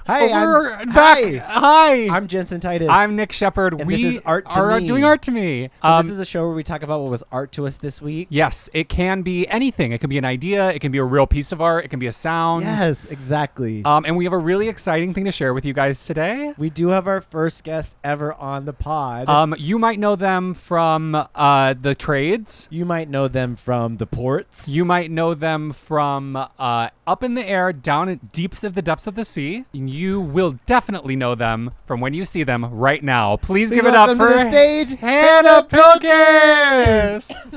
Hi, We're back. Hi. I'm Jenson Titus. I'm Nick Shepard. And We this is Art to are Me. doing Art to Me. So this is a show where we talk about what was art to us this week. Yes, it can be anything. It can be an idea. It can be a real piece of art. It can be a sound. Yes, exactly. And we have a really exciting thing to share with you guys today. We do have our first guest ever on the pod. You might know them from the trades. You might know them from the ports. You might know them from up in the air, down in deeps of the depths of the sea. You will definitely know them from when you see them right now. Please give it up for the stage, Hannah Pilkes.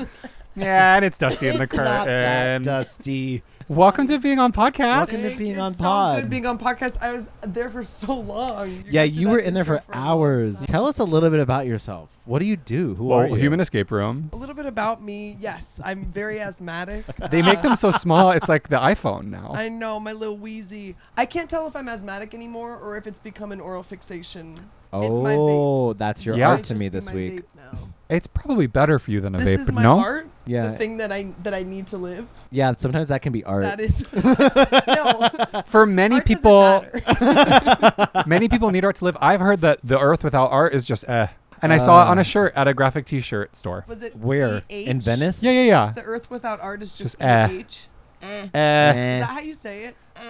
Yeah, and it's dusty in the It's not that curtain. dusty. Welcome to being on podcast. Welcome to being on It's pod. so good being on podcast. I was there for so long. Yeah, guys did you that were in there intro for a long hours. time. Tell us a little bit about yourself. What do you do? Who are you? Human escape room. A little bit about me. Yes, I'm very asthmatic. They make them so small. It's like the iPhone now. I know, my little wheezy. I can't tell if I'm asthmatic anymore or if it's become an oral fixation. It's my vape. Oh, that's your Yeah. art to Might me just this be my week. vape now. It's probably better for you than a This vape, is but my no? art. Yeah. The thing that I need to live. Yeah, sometimes that can be art. That is no. For many Art doesn't people, matter. many people need art to live. I've heard that the earth without art is just eh. And I saw it on a shirt at a graphic T-shirt store. Was it Where? EH? In Venice? Yeah. The earth without art is just eh. EH. Eh. Is Eh. that how you say it? Eh.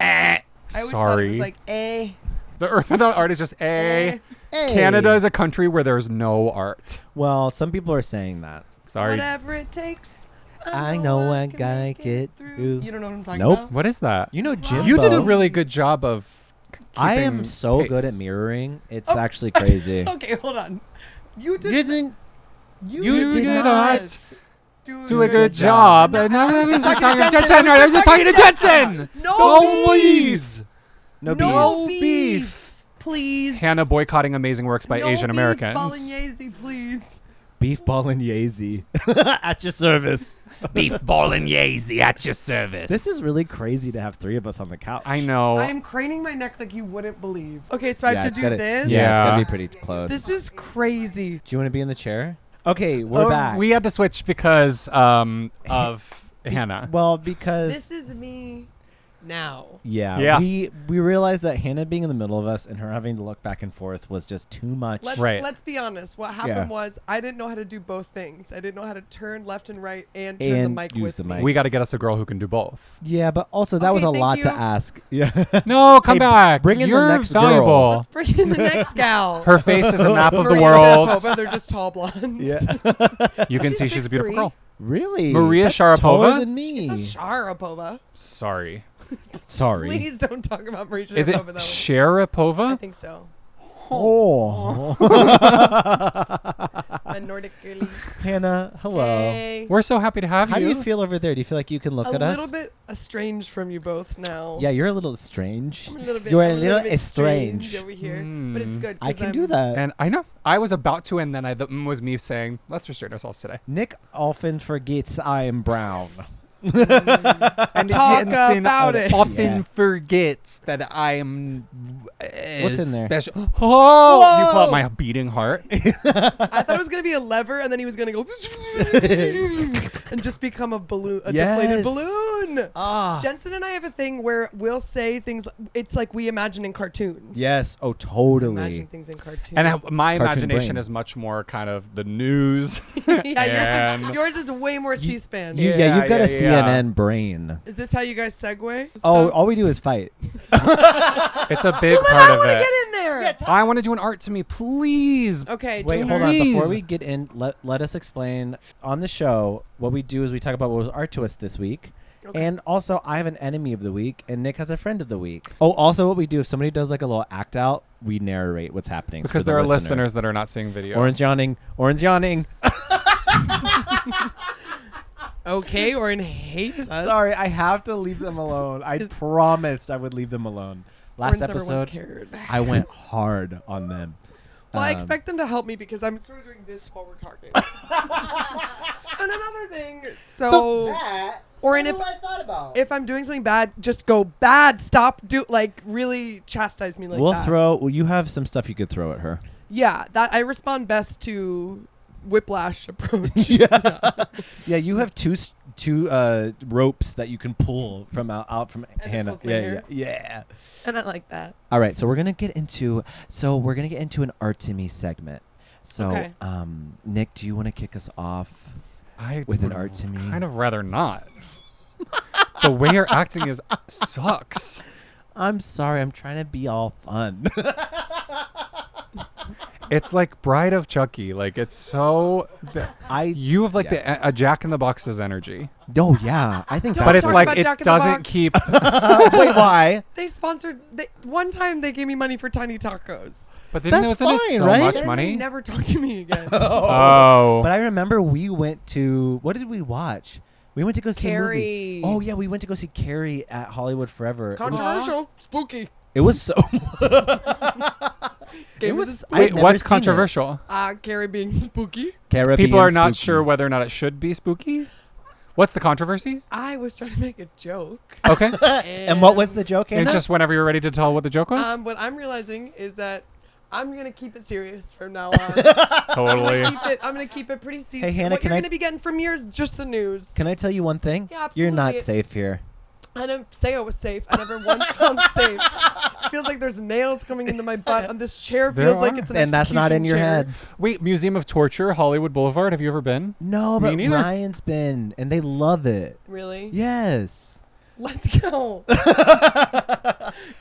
Eh. I always thought it Sorry. was like eh. The earth without art is just eh. Hey. Canada is a country where there's no art. Well, some people are saying that. Sorry. Whatever it takes. I know I can gotta make get it through. You don't know what I'm talking Nope. about? What is that? You know Jimbo. You did a really good job of I keeping am so pace. good at mirroring. It's Oh. actually crazy. Okay, hold on. You did. You didn't. You did did not not do a good job. No, And I I was was just just talking talking to to Jenson. Jenson. I was just talking to Jenson. No beef. No No beef. beef. Please. Hannah boycotting amazing works by No Asian beef Americans. Bolognese, please. Beef bolognese at your service. Beef bolognese at your service. This is really crazy to have three of us on the couch. I know. I am craning my neck like you wouldn't believe. Okay, so I have to it's do gotta- this. Yeah, it's gotta Yeah. be pretty close. This is crazy. Do you want to be in the chair? Okay, we're back. We had to switch because of Hannah. Well, because This is me now. Yeah. we realized that Hannah being in the middle of us and her having to look back and forth was just too much. Let's be honest. What happened Yeah. was I didn't know how to do both things. I didn't know how to turn left and right and turn And the mic use with the me. mic. We got to get us a girl who can do both. Yeah, but also that was Okay, a thank lot to you. ask. Yeah. No, come Hey, back. bring in the You're next girl. valuable. Let's bring in the next gal. Her face is a map of the Maria world. Sharapova, they're just tall blondes. Yeah. You can She's see she's a beautiful 6'3". girl. Really? Maria That's Sharapova? taller than me. It's a Sharapova. Sorry. Sorry. Please don't talk about Maria Sharapova Is it that way. I Sharapova? think so. Oh. My Nordic girlies. Hannah, hello. Hey. We're so happy to have How do you. you feel over there? Do you feel like you can look A at us? little bit estranged from you both now. Yeah, you're a little strange. I'm a little bit, You're a I'm little bit strange. over here, but it's good. I 'cause can I'm- do that. And I know. I was about to, and then was me saying, let's restrain ourselves today. Nick often forgets I am brown. And Talk Jensen about it. often Yeah. forgets that I am What's in there? special. Oh, you Whoa. pull out my beating heart. I thought it was gonna be a lever, and then he was gonna go and just become a balloon, a deflated Yes. balloon. Ah. Jensen and I have a thing where we'll say things. It's like we imagine in cartoons. Yes. Oh, We imagine totally. things in cartoons. And my Cartoon imagination brain. is much more kind of the news. yeah, and yours is way more C-SPAN. Yeah, Yeah, you've got a yeah. CNN brain. Is this how you guys segue? Oh, stuff? all we do is fight. it's a big well, then part I of want to it. get in there. I want to do an art to me, please. Okay. Wait, do hold on. Please. Before we get in, let us explain. On the show, what we do is we talk about what was art to us this week. Okay. And also, I have an enemy of the week, and Nick has a friend of the week. Oh, also, what we do if somebody does like a little act out, we narrate what's happening Because for the there are listener. listeners that are not seeing video. Orange yawning. Orange yawning. Okay, or in hate. Sorry, I have to leave them alone. I promised I would leave them alone. Last Never once episode, cared. I went hard on them. Well, I expect them to help me because I'm sort of doing this while we're talking. And another thing, or in I thought about. if I'm doing something bad, just go bad. Stop. Really chastise me like that. Well, you have some stuff you could throw at her. Yeah, that I respond best to whiplash approach. Yeah, you have two ropes that you can pull from out from And it Hannah. pulls my Yeah, hair. yeah. And I like that. All right, so we're gonna get into an art to me segment. So, Okay. Nick, do you want to kick us off I with an would art to me? kind of rather not. The way you're acting sucks. I'm sorry, I'm trying to be all fun. It's like Bride of Chucky. Like it's so. You have like a Jack in the Box's energy. Oh yeah, I think. Don't But it's talk like about it Jack in the doesn't Box. keep. Wait, why? They sponsored. One time they gave me money for tiny tacos. But then That's wasn't it fine, so right? much Then they money? never talked to me again. Oh. But I remember we went to. What did we watch? We went to go see a Carrie. movie. Oh yeah, we went to go see Carrie at Hollywood Forever. Controversial. Spooky. It was so. Game It of was. the I'd Wait, never what's seen it. controversial? Carrie being spooky. Caribbean People are not spooky. sure whether or not it should be spooky. What's the controversy? I was trying to make a joke. Okay. And what was the joke, And Hannah? just whenever you're ready to tell what the joke was. What I'm realizing is that I'm gonna keep it serious from now on. Totally. I'm gonna keep it pretty serious. Hey, Hannah, what can you're I- gonna be getting from here is just the news. Can I tell you one thing? Yeah, You're not absolutely. safe here. I didn't say I was safe. I never once felt safe. It feels like there's nails coming into my butt, and this chair There feels like are. it's an And that's not in your execution chair. head. Wait, Museum of Torture, Hollywood Boulevard. Have you ever been? No, Me but neither. Ryan's been, and they love it. Really? Yes. Let's go.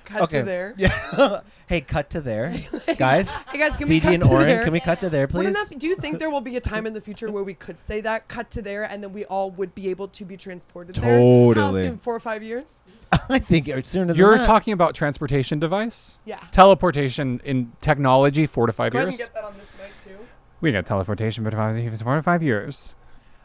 Cut to there. Yeah. Hey, cut to there, guys. Hey guys, can we CG cut and to Oren, there? can we cut to there, please? Wouldn't that be- do you think there will be a time in the future where we could say that, cut to there, and then we all would be able to be transported there? How Totally. soon? 4 or 5 years? I think it's sooner than You're that. talking about transportation device? Yeah. Teleportation in technology, 4 to 5 Go ahead and years. get that on this mic too. We got teleportation, but 4 to 5 years.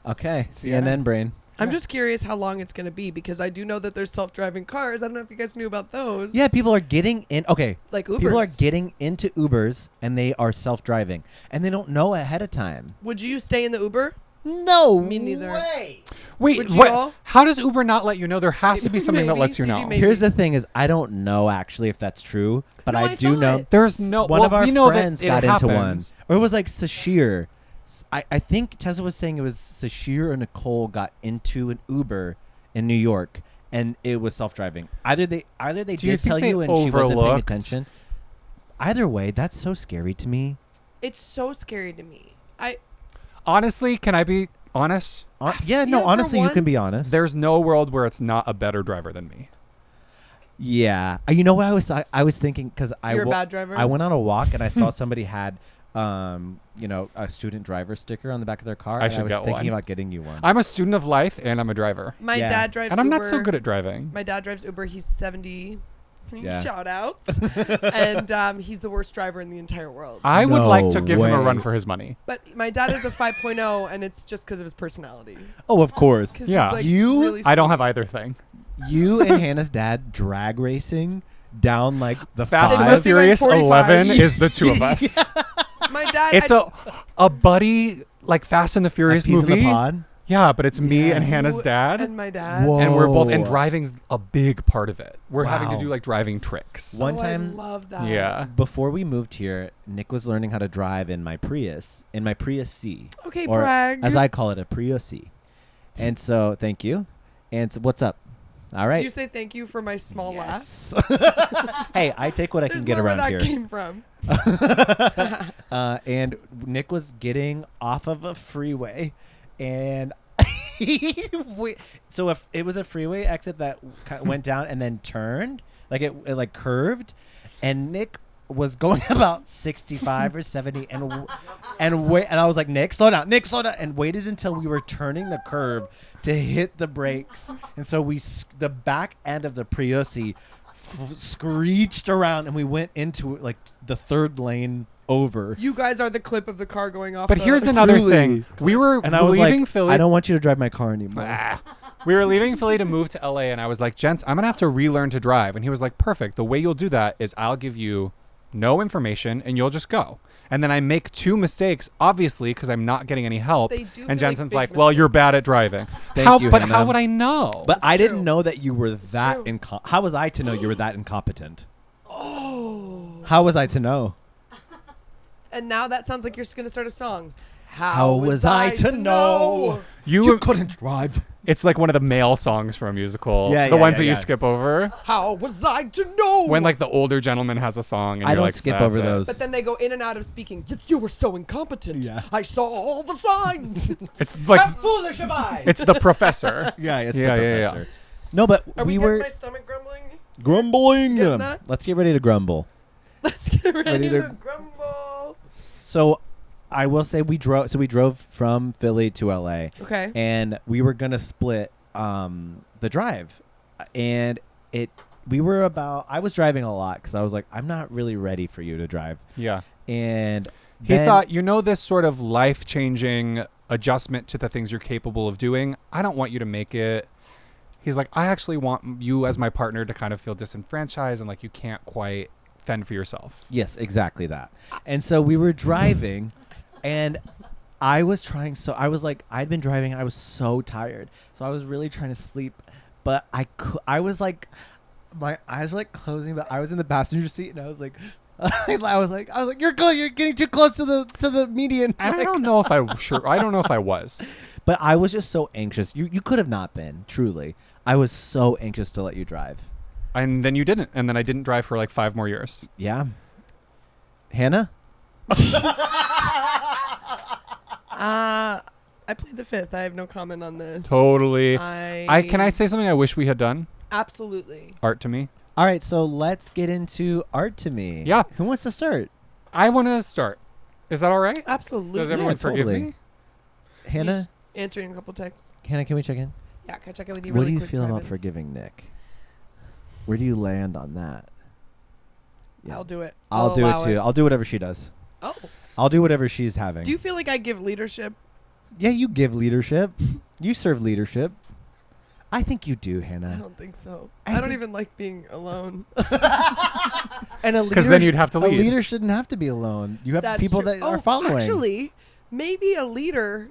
Okay, CNN. CNN brain. I'm just curious how long it's going to be because I do know that there's self-driving cars. I don't know if you guys knew about those. Yeah, people are getting in. Okay, Like Ubers. people are getting into Ubers, and they are self-driving, and they don't know ahead of time. Would you stay in the Uber? No Me neither. way. Wait, Would you what? all? How does Uber not let you know? There has to be something that Maybe, lets you CG know. maybe. Here's the thing: is I don't know actually if that's true, but No, I I do saw know it. There's no. one well, of our we know friends that got it into one, happens. or it was like Sashir. I think Tessa was saying it was Sashir or Nicole got into an Uber in New York, and it was self-driving. Either they Do you did think tell they you and she wasn't paying overlooked? attention. Either way, that's so scary to me. It's so scary to me. Honestly, can I be honest? Yeah, no, Yeah, for honestly, you can be once. honest. There's no world where it's not a better driver than me. Yeah, you know what I was thinking because You're a bad driver? I went on a walk and I saw somebody had a student driver sticker on the back of their car. I and should I was get thinking one. about getting you one. I'm a student of life and I'm a driver. My Yeah. dad drives And I'm Uber. not so good at driving. My dad drives Uber. He's 70. Yeah. Shout out. And he's the worst driver in the entire world. I would like to No give him a way. run for his money. But my dad is a 5.0, and it's just because of his personality. Oh, of course. 'Cause Yeah. he's like You- really I don't sweet. have either thing. You and Hannah's dad drag racing down like the Fast and five. the Furious 45. 11 is the two of us. My dad. It's a buddy like Fast and the Furious Peas in the movie. pod. Yeah, but it's me Yeah. and Hannah's You dad. and my dad. Whoa. And we're both, and Whoa. driving's a big part of it. We're having to Wow. do like driving tricks. One Oh, time- I love that. Yeah. Before we moved here, Nick was learning how to drive in my Prius C. Okay, Or brag. as I call it, a Prius C. And so, thank you. And so, what's up? All right. Did you say thank you for my small laugh? Yes. Hey, I take what I There's can get more around where here. that came from. And Nick was getting off of a freeway, and so if it was a freeway exit that went down and then turned, like it like curved, and Nick was going about 65 or 70, and I was like, Nick, slow down, and waited until we were turning the curve to hit the brakes, and so the back end of the Priusi screeched around, and we went into like the third lane over. You guys are the clip of the car going off. But the- here's another Truly. thing. We were And I was leaving like, Philly. I don't want you to drive my car anymore. Ah. We were leaving Philly to move to LA, and I was like, Gents, I'm going to have to relearn to drive. And he was like, perfect. The way you'll do that is I'll give you no information, and you'll just go. And then I make 2 mistakes, obviously, because I'm not getting any help. They do And feel like Jensen's big like, well, you're mistakes. bad at driving. Thank you, But Hannah. how would I know? But I true. didn't know that you were that true. How was I to know you were that incompetent? Oh. How was I to know? And now that sounds like you're just gonna start a song. How was I to know? You couldn't drive. It's like one of the male songs from a musical. Yeah, the yeah, ones yeah, that yeah. you skip over. How was I to know? When like the older gentleman has a song and I you're don't like, skip "That's over it." those. But then they go in and out of speaking. You were so incompetent. Yeah. I saw all the signs. It's like How foolish am I? it's the professor. yeah, it's Yeah, the yeah, yeah. professor. No, but Are we we were getting my stomach grumbling? grumbling. Getting that? Let's get ready to grumble. Let's get ready Ready to to- grumble. So, I will say we drove. So we drove from Philly to LA, Okay. and we were gonna split the drive, and we were about. I was driving a lot because I was like, I'm not really ready for you to drive, Yeah. and He then- thought, this sort of life-changing adjustment to the things you're capable of doing, I don't want you to make it. He's like, I actually want you as my partner to kind of feel disenfranchised and like you can't quite fend for yourself. Yes, exactly that. And so we were driving, and I was trying. So I was like, I'd been driving. I was so tired. So I was really trying to sleep, but I was like, my eyes were like closing, but I was in the passenger seat, and I was like, I was like, you're good. You're getting too close to the median. And I Like- don't know if I was. But I was just so anxious. You could have not been, truly. I was so anxious to let you drive. And then you didn't. And then I didn't drive for like 5 more years. Yeah. Hannah? I plead the fifth. I have no comment on this. Totally. I Can I say something I wish we had done? Absolutely. Art to me. All right, so let's get into art to me. Yeah. Who wants to start? I want to start. Is that all right? Absolutely. Does everyone forgive totally. me? Hannah? Just answering a couple texts. Hannah, can we check in? Yeah, can I check in with you What really do you quick, feel about Ivan? forgiving Nick? Where do you land on that? Yeah. I'll do it. I'll do it allow too. I'll do whatever she does. Oh. I'll do whatever she's having. Do you feel like I give leadership? Yeah, you give leadership. You serve leadership. I think you do, I Hannah. don't think so. I I don't think- even like being alone. And a 'Cause leader, then you'd have to A lead. leader shouldn't have to be alone. You have That's people true. that are following. Actually, maybe a leader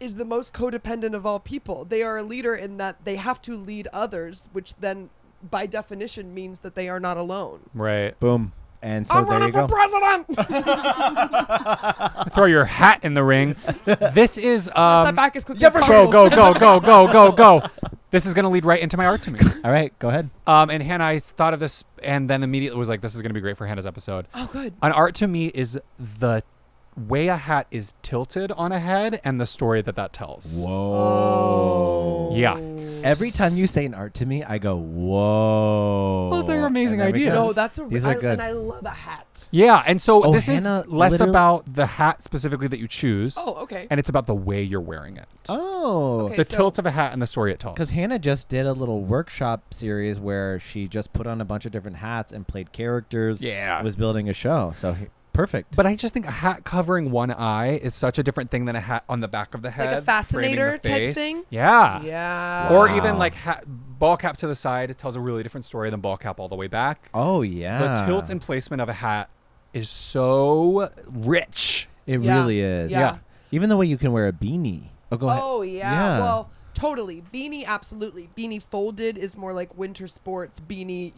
is the most codependent of all people. They are a leader in that they have to lead others, which then by definition means that they are not alone. Right. Boom. And so I'm there you running for go. president. Throw your hat in the ring. This is Pass that back as quickly yeah, as for possible. go. This is going to lead right into my art to me. All right, go ahead. And Hannah, I thought of this and then immediately was like, this is going to be great for Hannah's episode. Oh, good. An art to me is the way a hat is tilted on a head and the story that tells. Whoa. Yeah. Every time you say an art to me, I go, whoa. Well, they're amazing And there we ideas. go. No, that's a These are good. and I love a hat. Yeah, and so Oh, this Hannah is less literally- about the hat specifically that you choose. Oh, okay. And it's about the way you're wearing it. Oh. Okay. The so- tilt of a hat and the story it tells. Because Hannah just did a little workshop series where she just put on a bunch of different hats and played characters. Yeah. Was building a show. So perfect. But I just think a hat covering one eye is such a different thing than a hat on the back of the head. a framing the fascinator type face. thing? Yeah. Yeah. Or Wow. even like ball cap to the side tells a really different story than ball cap all the way back. Oh, yeah. The tilt and placement of a hat is so rich. It Yeah. really is. Yeah. Even the way you can wear a beanie. Oh, go ahead. Oh, yeah. Yeah. Well, totally. Beanie, absolutely. Beanie folded is more like winter sports. Beanie,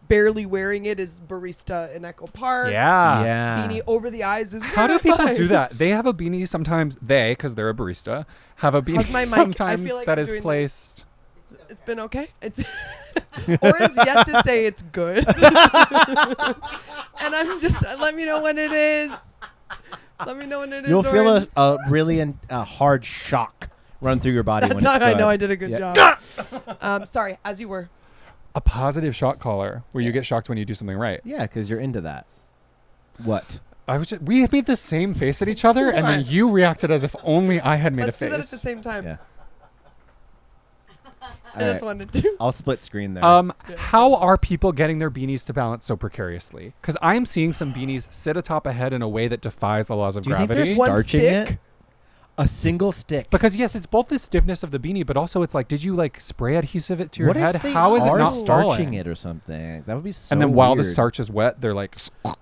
barely wearing it is barista in Echo Park. Yeah. Yeah. Beanie over the eyes is How do people fine. do that? They have a beanie sometimes. Because they're a barista, have a beanie How's my mic? I sometimes feel like that I'm is doing placed. It's been okay. It's Oren's yet to say it's good. And I'm just let me know when it is. Let me know when it is. You'll feel Oren. a really a hard shock run through your body That's when how it's I good. know I did a good Yeah. job. Sorry, as you were. A positive shock collar where you get shocked when you do something right. Yeah, because you're into that. What? We made the same face at each other, and then What? you reacted as if only I had made Let's a do face. that at the same time. Yeah. I just wanted to. I'll split screen there. How are people getting their beanies to balance so precariously? Because I'm seeing some beanies sit atop a head in a way that defies the laws of Do you think gravity. they're One starching stick? it? A single stick. Because yes, it's both the stiffness of the beanie, but also it's like, did you like spray adhesive it to your What head? if they How is it are not starching falling? it or something? That would be so And then while the weird. starch is wet, they're like,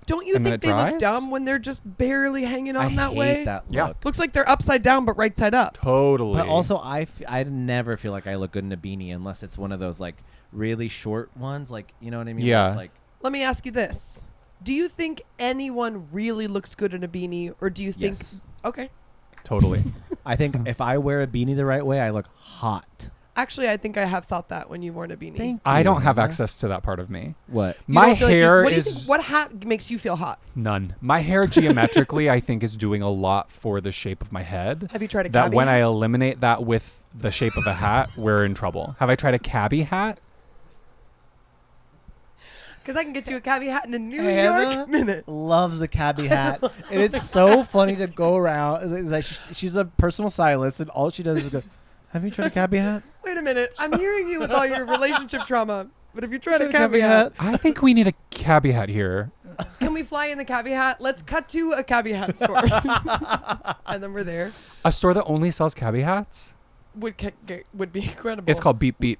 Don't you And then think it they look dries? dumb when they're just barely hanging on I that hate way? that Yeah. look. Looks like they're upside down but right side up. totally. But also, I never feel like I look good in a beanie unless it's one of those like really short ones. Like, you know what I mean? Yeah. Where it's like, Let me ask you this. Do you think anyone really looks good in a beanie or do you think Yes. Okay. Totally. I think if I wear a beanie the right way, I look hot. Actually, I think I have thought that when you've worn a beanie. Thank I you, don't have Hannah. access to that part of me. What? You My don't feel like hair what do you is think, what hat makes you feel hot? none. My hair geometrically, I think, is doing a lot for the shape of my head. Have you tried a That cabbie when I hat? eliminate that with the shape of a hat, we're in trouble. Have I tried a cabbie hat? Because I can get you a cabbie hat in a New Hannah York minute. loves a cabbie hat, and it's so funny to go around. Like she's a personal stylist, and all she does is go, "Have you tried a cabbie hat? Wait a minute. I'm hearing you with all your relationship trauma. But if you tried a cabbie hat, I think we need a cabbie hat here. can we fly in the cabbie hat? Let's cut to a cabbie hat store. And then we're there. A store that only sells cabbie hats? Would be incredible. It's called Beep Beep.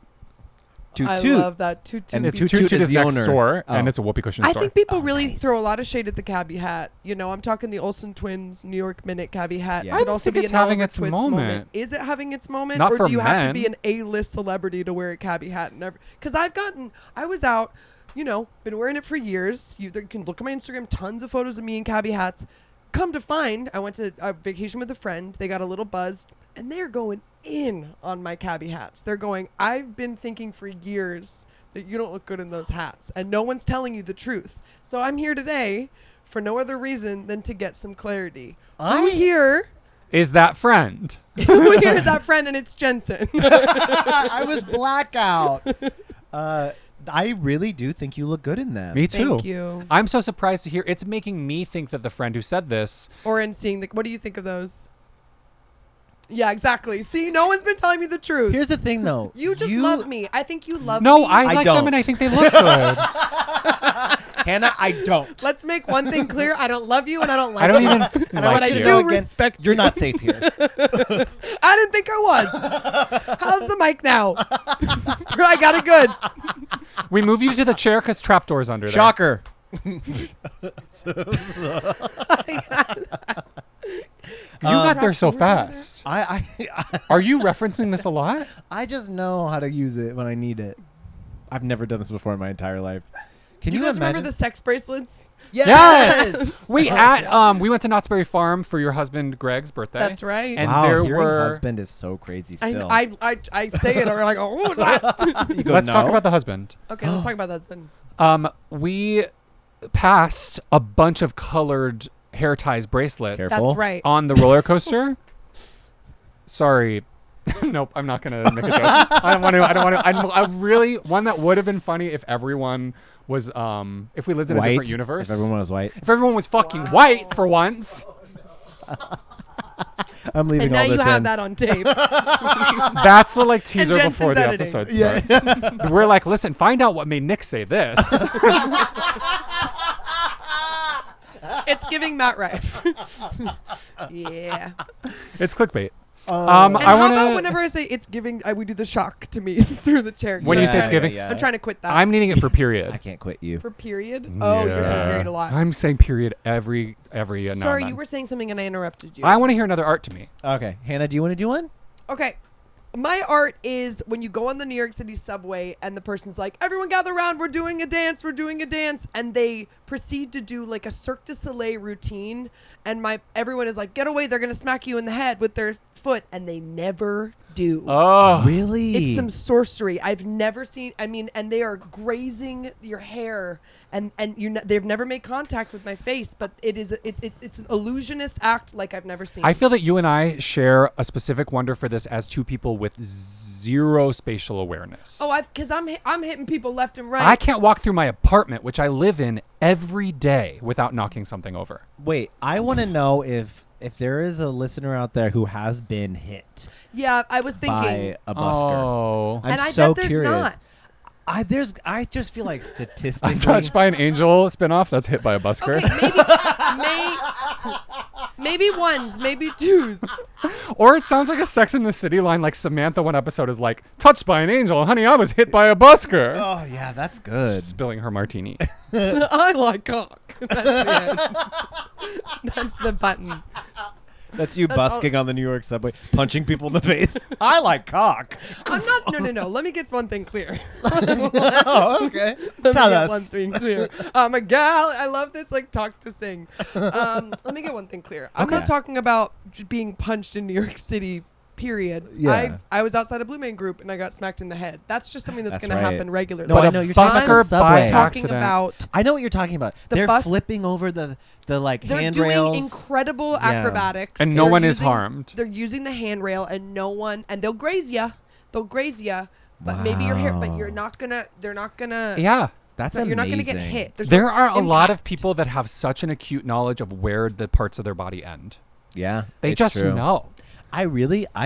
Toot I toot." love that. Toot toot. And It's Toot Toot Toot Toot is is the next owner. door, and Oh. it's a whoopee cushion I store. think people Oh, really nice. throw a lot of shade at the cabbie hat. You know, I'm talking the Olsen twins New York Minute cabbie hat. Yeah. Could I don't also think be it's an Oliver having its Twist moment. Is it having its moment, Not or for do you have to men. be an A-list celebrity to wear a cabbie hat? Because I was out, been wearing it for years. You can look at my Instagram, tons of photos of me in cabbie hats. Come to find, I went to a vacation with a friend. They got a little buzzed, and they're going in on my cabbie hats. They're going, I've been thinking for years that you don't look good in those hats, and no one's telling you the truth. So I'm here today for no other reason than to get some clarity. Who here Is that friend? who here is that friend? And it's Jenson. I was blackout. I really do think you look good in them. Me too. Thank you. I'm so surprised to hear. It's making me think that the friend who said this. Or in seeing the, what do you think of those? Yeah, exactly. See, no one's been telling me the truth. Here's the thing, though. You just love me. I think you love No, me. I like them don't. and I think they look good. Hannah, I don't. Let's make one thing clear. I don't love you and I don't like I don't you. even And But like I you. do Again, respect You're you. not safe here. I didn't think I was. How's the mic now? I got it good. We move you to the chair because trapdoor's under there. Shocker. You got there so Trapdoor's under fast. I Are you referencing this a lot? I just know how to use it when I need it. I've never done this before in my entire life. Can Do you you guys imagine? remember the sex bracelets? Yes. We went to Knott's Berry Farm for your husband Greg's birthday. That's right. And wow, there hearing were. husband is so crazy still. I say it, or like, oh, what was that? You go, Let's talk "No?" about the husband. Okay, let's talk about the husband. We passed a bunch of colored hair ties bracelets Careful. That's right. on the roller coaster. Sorry. Nope, I'm not gonna make a joke. I don't want to. I really one that would have been funny if everyone was if we lived in White, a different universe. If everyone was white. If everyone was fucking white for once. I'm leaving And now all you this have in. that on tape. That's the like teaser Jenson's before the editing. episode Yes. starts. We're like, listen, find out what made Nick say this. It's giving Matt Rife. Yeah. It's clickbait. And I how want about to. whenever I say it's giving, we do the shock to me through the chair. When you say it's giving- I'm trying to quit that. I'm needing it for period. I can't quit you. For period? Oh, you're saying Yeah. period a lot. I'm saying period every now and Sorry, then. you were saying something and I interrupted you. I want to hear another art to me. Okay, Hannah, do you want to do one? Okay. My art is when you go on the New York City subway and the person's like, everyone gather around, we're doing a dance. And they proceed to do like a Cirque du Soleil routine. And everyone is like, get away, they're going to smack you in the head with their foot. And they never do. Oh, Really? It's some sorcery. I've never seen. I mean, and they are grazing your hair, and they've never made contact with my face. But it's an illusionist act like I've never seen. I feel that you and I share a specific wonder for this as two people with zero spatial awareness. because I'm hitting people left and right. I can't walk through my apartment, which I live in every day, without knocking something over. Wait, I want to know if there is a listener out there who has been hit Yeah, I was thinking. by a busker. Oh, I'm And I so bet there's curious. not. I just feel like statistically. I'm touched by an angel spinoff that's hit by a busker. Okay, maybe ones, maybe twos. Or it sounds like a Sex in the City line, like Samantha one episode is like, touched by an angel, honey, I was hit by a busker. Oh yeah, that's good. Spilling her martini. I like cock. That's the end. That's the button. That's you That's all- busking on the New York subway, punching people in the face. I like cock. I'm not. No. Let me get one thing clear. Oh, okay. Let Tell me get us. one thing clear. I'm a gal. I love this like talk to sing. Let me get one thing clear. I'm Okay. not talking about being punched in New York City. Period. Yeah. I was outside a Blue Man Group and I got smacked in the head. That's just something that's That's going to right. happen regularly. No, But I a know you're talking about busker the subway. by talking accident. about I know what you're talking about. The They're bus- flipping over the like they're handrails. doing incredible Yeah. acrobatics And no They're one is using- harmed. They're using the handrail and they'll graze you. They'll graze you. But maybe you're here, but you're not gonna. They're not gonna. Yeah. That's but amazing. you're not gonna get hit. There's There no are a lot of impact. people that have such an acute knowledge of where the parts of their body end. Yeah, They it's just true. know. I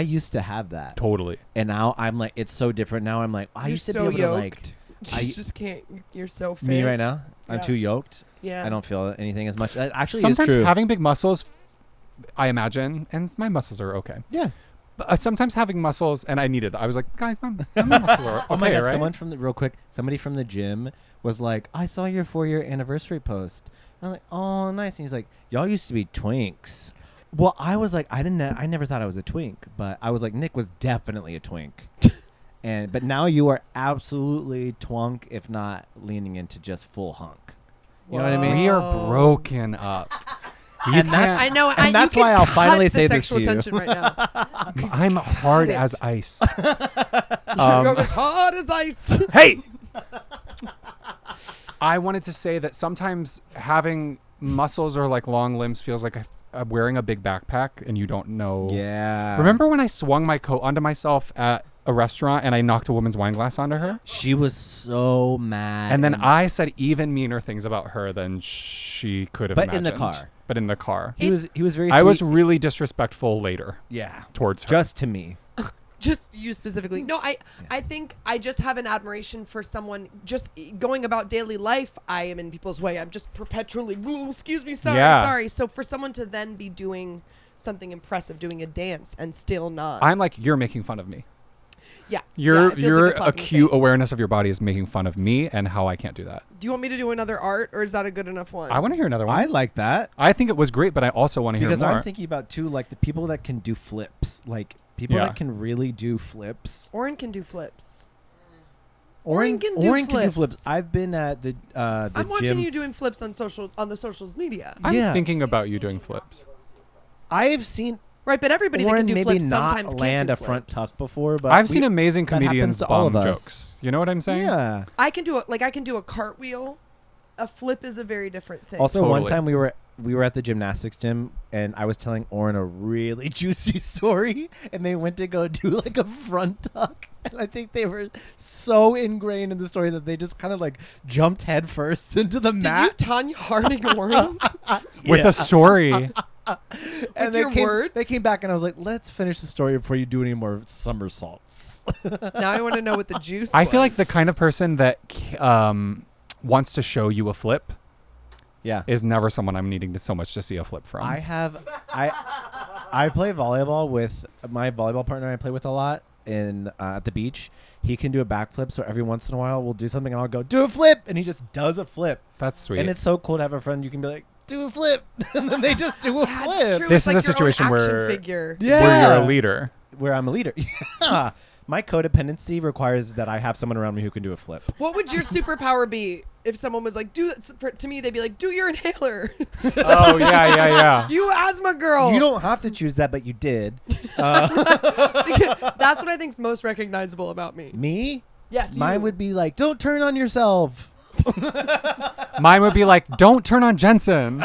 used to have that. Totally. And now I'm like, it's so different. Now I'm like, I You're used to so be able to like, yoked. I- You just can't. You're so fit. me right now. I'm Yeah. too yoked. Yeah. I don't feel anything as much. That actually Sometimes is true. having big muscles, I imagine, and my muscles are okay. Yeah. But sometimes having muscles, and I needed. I was like, guys, my muscles are okay, Oh my god! right? Someone from the real quick. Somebody from the gym was like, I saw your 4-year anniversary post. I'm like, oh nice. And he's like, y'all used to be twinks. Well, I was like, I never thought I was a twink, but I was like, Nick was definitely a twink. But now you are absolutely twunk, if not leaning into just full hunk. You know what I mean? We are Whoa. broken up. You And that's- can't- I know. And that's why I'll finally say this sexual to you. tension right now. I'm hard it. as ice. You're as hard as ice. Hey! I wanted to say that sometimes having muscles or like long limbs feels like I'm wearing a big backpack and you don't know. Yeah. Remember when I swung my coat onto myself at a restaurant and I knocked a woman's wine glass onto her? She was so mad. And then I said even meaner things about her than she could have But imagined. in the car. But in the car. he was very. I was sweet. really disrespectful later yeah towards her. just to me. Just you specifically. No, I think I just have an admiration for someone just going about daily life. I am in people's way. I'm just perpetually, "Ooh, excuse me, sorry, Yeah. sorry." So for someone to then be doing something impressive, doing a dance and still not. I'm like, you're making fun of me. yeah. Your yeah, it feels your like a slap in the acute face. awareness of your body is making fun of me and how I can't do that. Do you want me to do another art, or is that a good enough one? I want to hear another one. I like that I think it was great, but I also want to hear because more. I'm thinking about too, like the people that can do flips, like people Yeah. that can really do flips. Oren can do flips. Oren can do flips. I've been at the I'm watching gym. you doing flips on the socials media. I'm Yeah. thinking about you doing flips. I've seen Right, but everybody that Oren can do maybe flips not sometimes can't land do a front flips. tuck before, but I've seen amazing that happens comedians to all bomb of us. jokes. You know what I'm saying? Yeah. I can do a cartwheel. A flip is a very different thing. Also, one Totally. time we were at the gymnastics gym, and I was telling Oren a really juicy story, and they went to go do like a front tuck, and I think they were so ingrained in the story that they just kind of like jumped headfirst into the did mat. you Tanya Harding Oren? With a story. With your words? They came back, and I was like, "Let's finish the story before you do any more somersaults." Now I want to know what the juice. I feel like was. the kind of person that wants to show you a flip Yeah. is never someone I'm needing to so much to see a flip from. I play volleyball with my volleyball partner I play with a lot in at the beach. He can do a backflip, so every once in a while we'll do something and I'll go, do a flip, and he just does a flip. That's sweet. And it's so cool to have a friend you can be like, do a flip, and then they just do a Yeah, flip. it's true. This It's is like a your own situation action where- figure. Yeah. Where you're a leader. Where I'm a leader. Yeah. My codependency requires that I have someone around me who can do a flip. What would your superpower be if someone was like, to me, they'd be like, do your inhaler. Oh, yeah. You asthma girl. You don't have to choose that, but you did. Because that's what I think's most recognizable about me. Me? Yes, Mine you. would be like, don't turn on yourself. Mine would be like, don't turn on Jenson.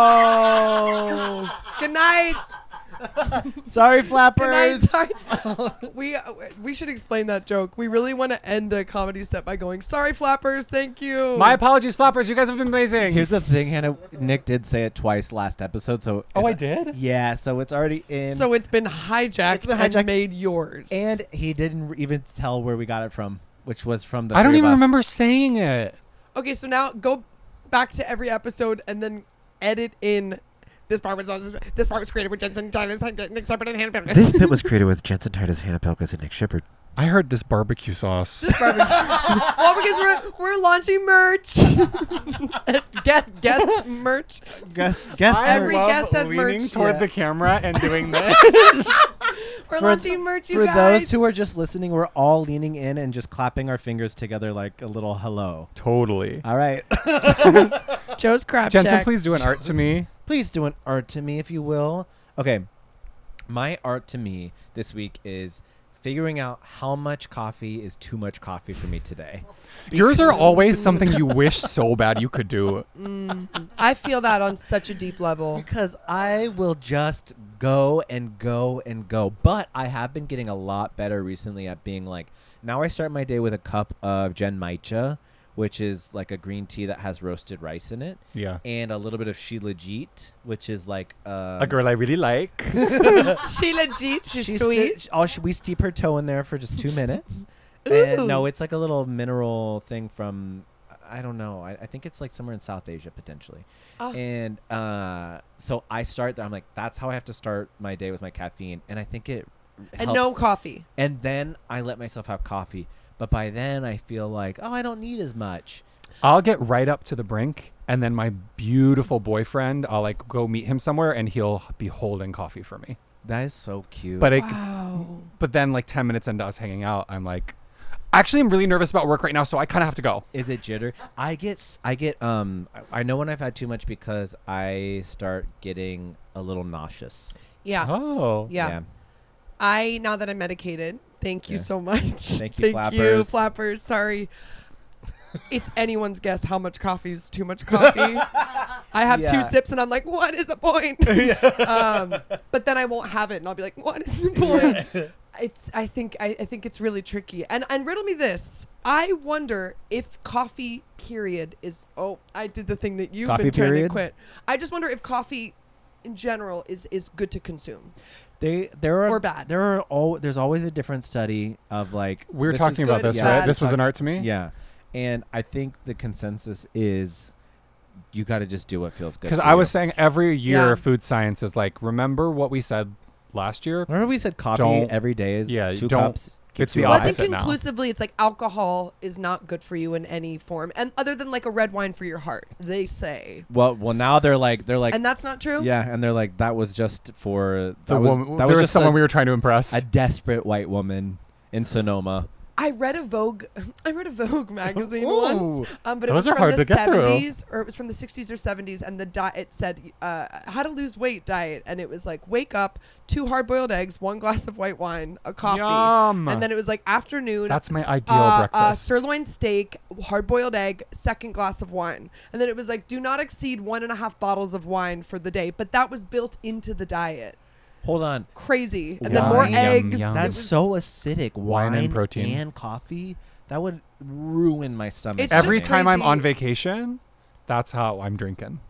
Whoa. Good night. Sorry, Good night. flappers. Sorry. We should explain that joke. We really want to end a comedy set by going, sorry, flappers. Thank you. My apologies, flappers. You guys have been amazing. Here's the thing, Hannah. Nick did say it twice last episode, so Oh, I did? Yeah, so it's already in. So it's been hijacked, It's been hijacked. and made yours. and he didn't even tell where we got it from, which was from the. I don't three of even us. remember saying it. okay, so now go back to every episode and then edit in. This part was created with Jenson, Titus, Nick Shepard, and Hannah Pilkes. This bit was created with Jenson, Titus, Hannah Pilkes, and Nick Shepard. I heard this barbecue sauce. Well, because we're launching merch at guest merch. Guess Every love guest has leaning merch. toward Yeah. the camera and doing this. We're For- launching merch, you For guys. those who are just listening, we're all leaning in and just clapping our fingers together like a little hello. Totally. All right. Joe's crap Jensen, check. please do an art to me. Please do an art to me if you will. Okay. My art to me this week is figuring out how much coffee is too much coffee for me today. Yours are always something you wish so bad you could do. I feel that on such a deep level. Because I will just go and go and go. But I have been getting a lot better recently at being like, now I start my day with a cup of Genmaicha, which is like a green tea that has roasted rice in it. Yeah. And a little bit of Shilajit, which is like A girl I really like. She legit. She's She sweet. we steep her toe in there for just 2 minutes. Ooh. And no, it's like a little mineral thing from, I don't know. I think it's like somewhere in South Asia potentially. Oh. And so I start there. I'm like, that's how I have to start my day with my caffeine. And I think it And helps. no coffee. And then I let myself have coffee. But by then I feel like, oh, I don't need as much. I'll get right up to the brink, and then my beautiful boyfriend, I'll like go meet him somewhere, and he'll be holding coffee for me. That is so cute. But Wow. but then like 10 minutes into us hanging out, I'm like, actually, I'm really nervous about work right now, so I kind of have to go. is it jitter? I know when I've had too much because I start getting a little nauseous. Yeah. Oh. Yeah. Now that I'm medicated, thank you Yeah. so much. Thank you, you, Flappers. Flappers. Sorry. It's anyone's guess how much coffee is too much coffee. I have 2 Yeah. sips and I'm like, what is the point? But then I won't have it and I'll be like, what is the point? I think it's really tricky. And riddle me this. I wonder if coffee period is I did the thing that you've Coffee been trying period? to quit. I just wonder if coffee in general is good to consume. Or bad. There's always a different study of like We were this talking is about good, this, yeah. right? This was an art to me? Yeah. And I think the consensus is you got to just do what feels good. Because for I you. was saying every year Yeah. food science is like, remember what we said last year? Remember we said coffee Don't- every day is yeah, 2 don't- cups. keeps it's the you Well, I alive. think opposite now. conclusively it's like alcohol is not good for you in any form, and other than like a red wine for your heart, they say, Well, now they're like, and that's not true. yeah, and they're like, that was just for The that was woman, that there was just someone a, we were trying to impress. a desperate white woman in Sonoma. I read a Vogue magazine Ooh. once, but it Those was are from hard the to get through. 70s, or it was from the 60s or 70s, and the diet said how to lose weight diet, and it was like wake up, 2 hard-boiled eggs, 1 glass of white wine, a coffee, Yum. and then it was like afternoon. That's my ideal breakfast. Sirloin steak, hard-boiled egg, 2nd glass of wine, and then it was like do not exceed 1.5 bottles of wine for the day, but that was built into the diet. Hold on. Crazy. And then more Wine. Yum, eggs. yum. It That's was- so acidic. Wine and protein. and coffee. That would ruin my stomach. It's Every just time I'm crazy. on vacation, that's how I'm drinking.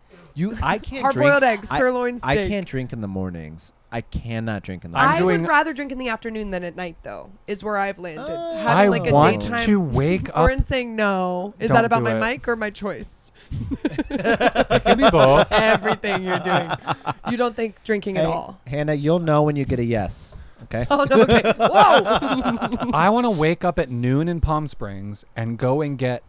I can't Hard-boiled drink. eggs, sirloin I steak. can't drink in the mornings. I cannot drink in the I'm mornings. I doing- would rather drink in the afternoon than at night, though, is where I've landed. Oh. I Having like a want daytime. to wake up. Oren's saying no. Is Don't that about do my it. mic or my choice? It can be both. Everything you're doing. You don't think drinking at Hey, all. Hannah, you'll know when you get a yes. Okay. Oh, no. Okay. Whoa. I want to wake up at noon in Palm Springs and go and get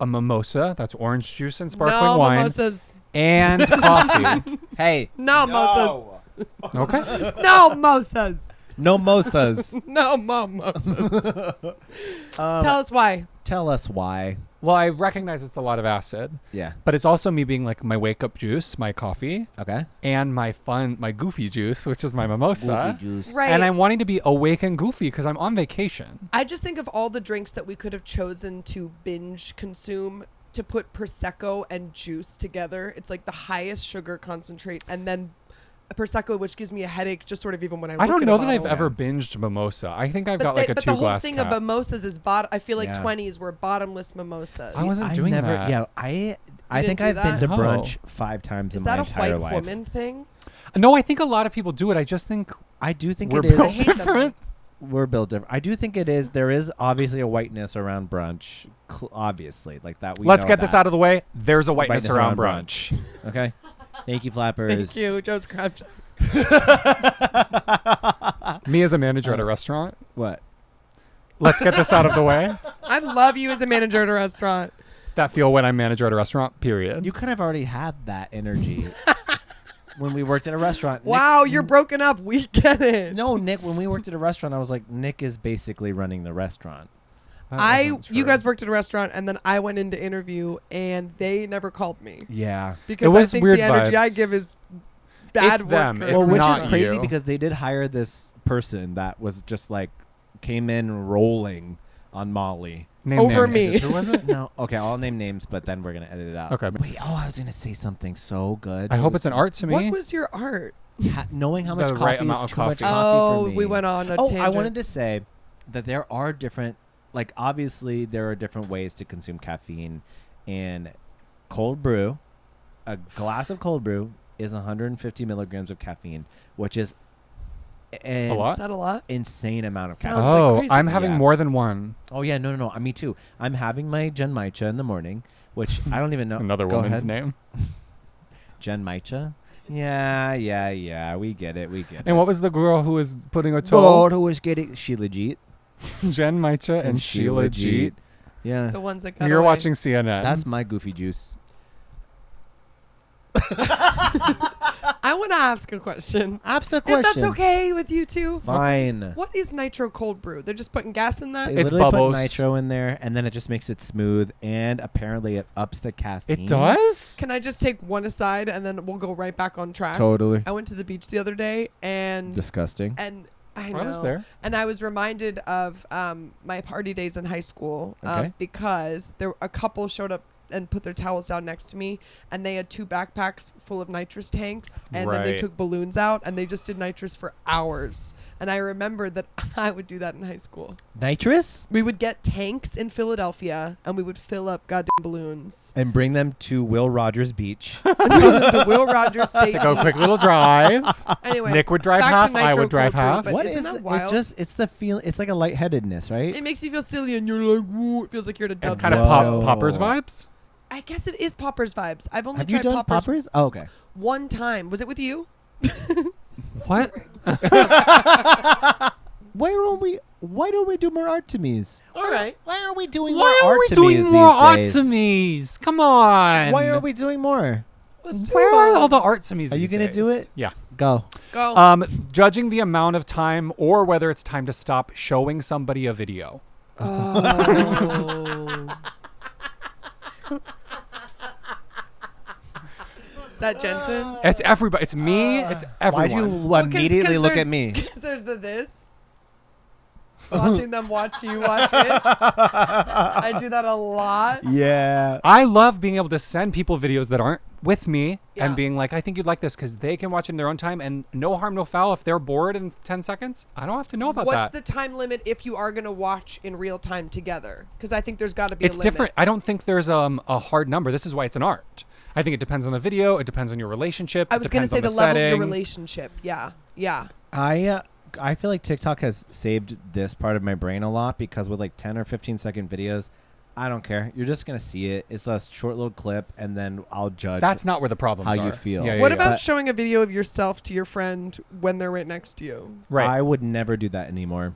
a mimosa. That's orange juice and sparkling No wine mimosas. and coffee. Hey. No mimosas. Okay. No mimosas. No mosas. No mimosas. Tell us why. Tell us why. Well, I recognize it's a lot of acid, Yeah. but it's also me being like my wake up juice, my coffee, Okay. and my goofy juice, which is my mimosa. Goofy juice. Right. And I'm wanting to be awake and goofy because I'm on vacation. I just think of all the drinks that we could have chosen to binge consume to put Prosecco and juice together. It's like the highest sugar concentrate, and then a Prosecco, which gives me a headache just sort of even when I I look don't at know a that I've bottle. ever binged mimosa. I think I've got But like a but the whole 2-glass thing cap. of mimosas is I feel like Yeah. 20s were bottomless mimosas. I wasn't I doing never, that. Yeah, I didn't think do I've been that? to Oh. brunch 5 times Is in my that a entire white life. woman thing? No, I think a lot of people do it. I just think I do think we're it is. built hate them. different. We're built different. I do think it is. There is obviously a whiteness around brunch. Obviously, like that. Let's get this out of the way. There's a whiteness Whiteness around around brunch. Okay. Thank you, flappers. Thank you, Joe's Crab Shack. Me as a manager at a restaurant. What? Let's get this out of the way. I love you as a manager at a restaurant. that feel when I'm manager at a restaurant. Period. You kind of already had that energy when we worked at a restaurant. Wow, you're broken up. We get it. No, Nick. When we worked at a restaurant, I was like, Nick is basically running the restaurant. You guys worked at a restaurant, and then I went in to interview, and they never called me Yeah. because It was I think weird the energy I vibes. give is bad It's work. them. It's Well, which is not crazy you. because they did hire this person that was just like came in rolling on Molly. Name Over names. me. Who was it? No, okay, I'll name names, but then we're gonna edit it out. Okay. Wait, I was gonna say something so good. I hope it's an art to me. What was your art? Knowing how much The coffee right is amount of too much coffee. coffee for me. We went on a Oh, tangent. I wanted to say that there are different, like obviously there are different ways to consume caffeine, and cold brew, a glass of cold brew is 150 milligrams of caffeine, which is A lot? Is that a lot? insane amount of Sounds caffeine. like Oh, crazy. I'm having Yeah. more than one. Oh yeah, no, me too. I'm having my Jen Maicha in the morning, which I don't even know. Another Go woman's ahead. name. Jen Maicha. Yeah. We get it. And what was the girl who was putting a Gold toe? who was getting Sheila Jeet Jen Maicha and Sheila Jeet. Yeah, The ones that got You're away. watching CNN. that's my goofy juice. I want to ask a question. Ask the If question. that's okay with you two. Fine. What is nitro cold brew? They're just putting gas in that? They It's literally bubbles. put nitro in there, and then it just makes it smooth, and apparently it ups the caffeine. It does? Can I just take one aside and then we'll go right back on track? Totally. I went to the beach the other day and Disgusting. I know. I was there. And I was reminded of my party days in high school Okay. because a couple showed up and put their towels down next to me, and they had 2 backpacks full of nitrous tanks, and then they Right. took balloons out, and they just did nitrous for hours. And I remember that I would do that in high school. Nitrous? We would get tanks in Philadelphia, and we would fill up goddamn balloons. And bring them to Will Rogers Beach. The Will Rogers State. Take a Beach. quick little drive. Anyway, Nick would drive back to half. I nitro would drive cold brew, half. but What isn't is that the, wild? it's the feel. It's like a lightheadedness, right? It makes you feel silly, and you're like, woo. It feels like you're at a It's dubstep. kind of Whoa. poppers vibes. I guess it is Poppers vibes. I've only Have you tried done Poppers, poppers? Oh, okay. one time. Was it with you? What? Why don't we do more art to me's? All right. Why are we doing Why more are art we to doing me's more these days? art-to-me's? Come on. Why are we doing more? Let's do Where are one. all the art-to-me's Are you these gonna do days? it? Yeah. Go. Go. Judging the amount of time or whether it's time to stop showing somebody a video. Oh. Is that Jenson? It's everybody. It's me. It's Why'd everyone. you immediately look at me? Because there's this. Watching them watch you watch it. I do that a lot. Yeah. I love being able to send people videos that aren't with me Yeah. and being like, I think you'd like this because they can watch it in their own time and no harm, no foul. If they're bored in 10 seconds, I don't have to know about What's that. the time limit if you are going to watch in real time together? Because I think there's got to be It's a limit. different. I don't think there's a hard number. This is why it's an art. I think it depends on the video. It depends on your relationship. I it was going to depends say on the level of your setting. relationship. Yeah. Yeah. I feel like TikTok has saved this part of my brain a lot because with like 10 or 15 second videos, I don't care. You're just going to see it. It's a short little clip and then I'll judge. That's not where the problems how are. you feel. Yeah, What yeah. about But- showing a video of yourself to your friend when they're right next to you? Right. I would never do that anymore.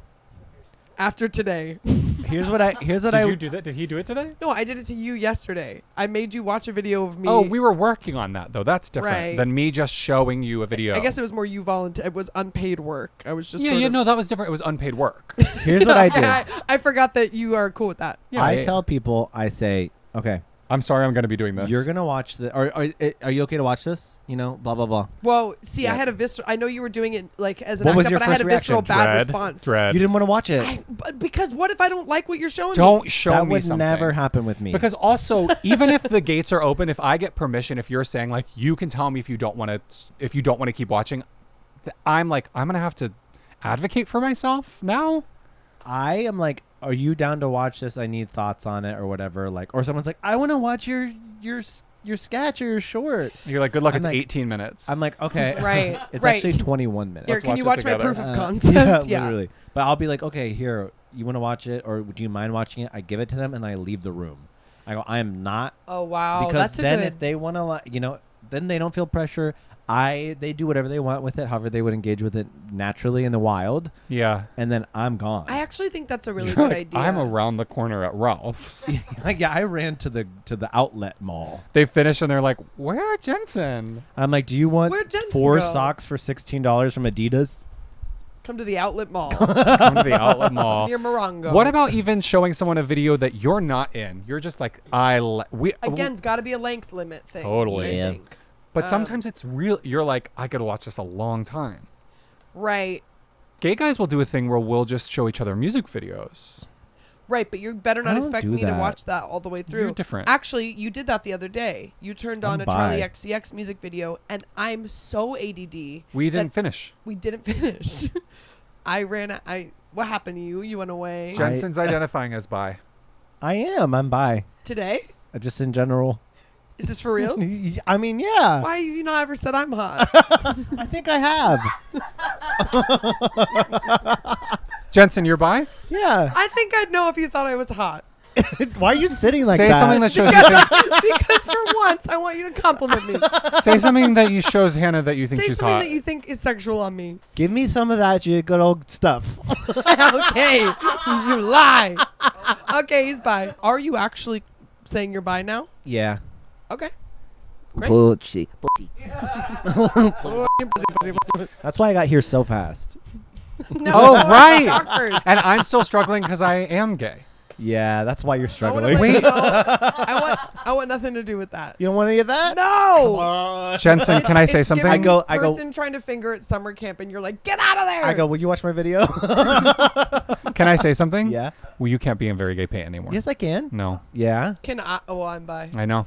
After today. Here's what Did you do that? Did he do it today? No, I did it to you yesterday. I made you watch a video of me. Oh, we were working on that though. That's different Right. than me just showing you a video. I guess it was more you volunteer. It was unpaid work. I was just Yeah, sort yeah, of no, that was different. It was unpaid work. Here's what I do. I forgot that you are cool with that. Yeah, I yeah. tell people, I say, okay, I'm sorry, I'm going to be doing this. you're going to watch the, are you okay to watch this? You know, blah, blah, blah. Well, see, I Yeah. had a visceral. I know you were doing it like as an What act was up, your but I had a first visceral reaction? bad response. Dread. You didn't want to watch it. But because what if I don't like what you're showing me? Don't show That me would something. never happen with me. Because also, even if the gates are open, if I get permission, if you're saying like you can tell me if you don't want to keep watching, I'm like I'm gonna have to advocate for myself now. I am like, are you down to watch this? I need thoughts on it or whatever. Like, or someone's like, I want to watch your sketch or your short. You're like, good luck. I'm It's like- 18 minutes. I'm like, okay. Right, It's right. actually 21 minutes. Here, Let's can you watch watch it my together. proof of concept? Yeah, literally. But I'll be like, okay, here, you want to watch it or do you mind watching it? I give it to them and I leave the room. I go, I am not. Oh wow, Because that's a then good. if they want to, then they don't feel pressure. They do whatever they want with it, however they would engage with it naturally in the wild, Yeah. and then I'm gone. I actually think that's a really good idea. I'm around the corner at Ralph's. Yeah, I ran to the outlet mall. They finish and they're like, "Where Jenson?" I'm like, do you want Where'd Jenson 4 go? socks for $16 from Adidas? Come to the outlet mall Come to the outlet mall. near Morongo. What about even showing someone a video that you're not in? You're just like, Again, it's got to be a length limit thing. Totally. I Yeah. think. But sometimes it's real. You're like, I could watch this a long time. Right. Gay guys will do a thing where we'll just show each other music videos. Right, but you better I not don't expect do me to that. watch that all the way through. You're different. Actually, you did that the other day. You turned on I'm a Charlie bi. XCX music video, and I'm so ADD. We didn't that finish. We didn't finish. What happened to you? You went away Jenson's identifying as bi. I am. I'm bi. today? Just in general. Is this for real? I mean, yeah. Why have you not ever said I'm hot? I think I have. Jenson, you're bi? Yeah. I think I'd know if you thought I was hot. Why are you sitting like Say that? something that shows you think, Because for once, I want you to compliment me. say something that you shows Hannah that you think Say she's something hot. that you think is sexual on me. Give me some of that, you good old stuff. Okay, you lie. Okay, he's bi. Are you actually saying you're bi now? Yeah. Okay. Great. Pussy. That's why I got here so fast. No, Oh, right. shockers. And I'm still struggling because I am gay. Yeah, that's why you're I wanna struggling. let you Wait. know, I want nothing to do with that. You don't want any of that? No. Jenson, can I say It's something? giving I go- person trying to finger at summer camp, and you're like, get out of there. I go, will you watch my video? Can I say something? Yeah. Well, you can't be in very gay paint anymore. Yes, I can. No, Yeah. Can I? Oh, I'm bi. I know.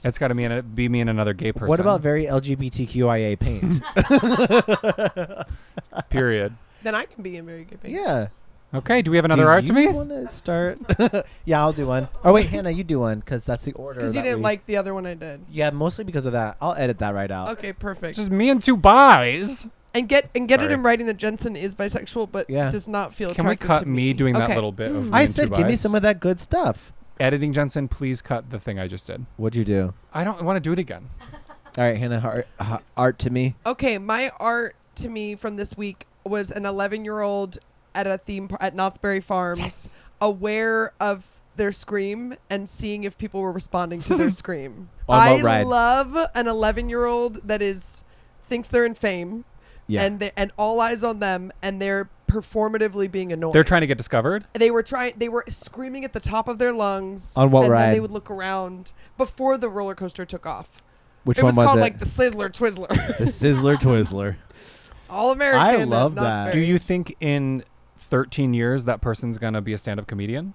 It's got to be me and another gay person. What about very LGBTQIA paint? Period? Then I can be in very good paint. Yeah. Okay. Do we have another art to Do you me? want to start? Yeah, I'll do one. Oh, wait, Hannah, you do one because that's the order. Because you that didn't we- like the other one I did. Yeah, mostly because of that. I'll edit that right out. Okay, perfect. It's just me and two bis. And get it Sorry. in writing that Jensen is bisexual, but Yeah. does not feel Can we attracted cut to me doing that Okay. little bit of? I said, give me some of that good stuff. Editing, Jenson. Please cut the thing I just did. What'd you do? I don't want to do it again. All right, Hannah, art to me. Okay, my art to me from this week was an 11-year-old at a at Knott's Berry Farms, aware of their scream and seeing if people were responding to their scream. On I what ride? love an 11-year-old that thinks they're in fame, Yeah. and all eyes on them, and they're performatively being annoying. They're trying to get discovered. They were screaming at the top of their lungs. On what and ride? then they would look around before the roller coaster took off. Which It one was was called it? like the Sizzler Twizzler. The Sizzler Twizzler. All American. I at love Knott's that. Berry. Do you think in 13 years that person's gonna be a stand-up comedian?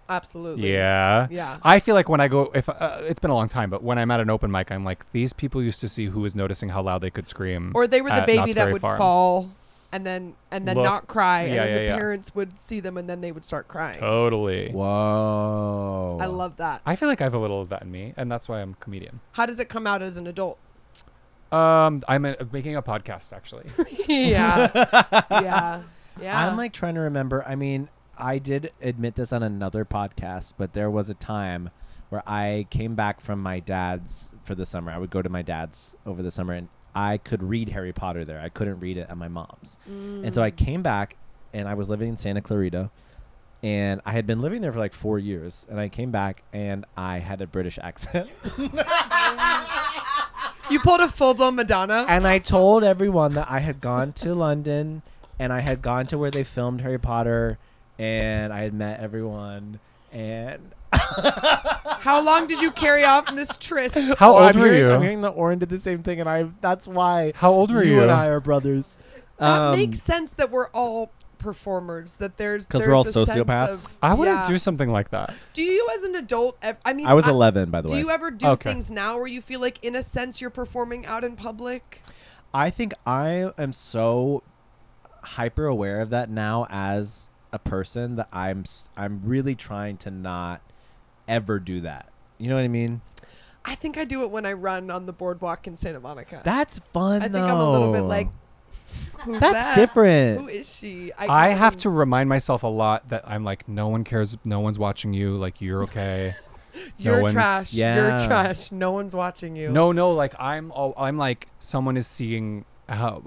Absolutely. Yeah. Yeah. I feel like when I go, if it's been a long time, but when I'm at an open mic, I'm like, these people used to see who was noticing how loud they could scream. Or they were the at baby Knott's that Berry would Farm. fall and then Look. not cry, Yeah, and then yeah, the yeah. parents would see them and then they would start crying. Totally. Whoa. I love that. I feel like I have a little of that in me, and that's why I'm a comedian. How does it come out as an adult? I'm making a podcast actually. Yeah. Yeah. Yeah. I'm like trying to remember. I mean, I did admit this on another podcast, but there was a time where I came back from my dad's for the summer. I would go to my dad's over the summer, and I could read Harry Potter there. I couldn't read it at my mom's. And so I came back, and I was living in Santa Clarita, and I had been living there for like 4 years. And I came back, and I had a British accent. You pulled a full-blown Madonna. And I told everyone that I had gone to London, and I had gone to where they filmed Harry Potter, and I had met everyone. And How long did you carry off in this tryst? How old I'm were hearing, you? I'm hearing that Oren did the same thing, and that's why How old were you? and I are brothers. That makes sense that we're all performers. That there's 'Cause we're all a sense sociopaths? of- I wouldn't yeah. do something like that. Do you, as an adult? I mean, I was 11, by the Do way. you ever do Okay. things now where you feel like, in a sense, you're performing out in public? I think I am so hyper aware of that now as a person that I'm really trying to not ever do that. You know what I mean? I think I do it when I run on the boardwalk in Santa Monica. That's fun. I think I'm a little bit like, who's that's that? different. Who is she? I have to remind myself a lot that I'm like, no one cares, no one's watching you, like you're okay. You're one's- trash. Yeah. You're trash. No one's watching you. No, like I'm like someone is seeing.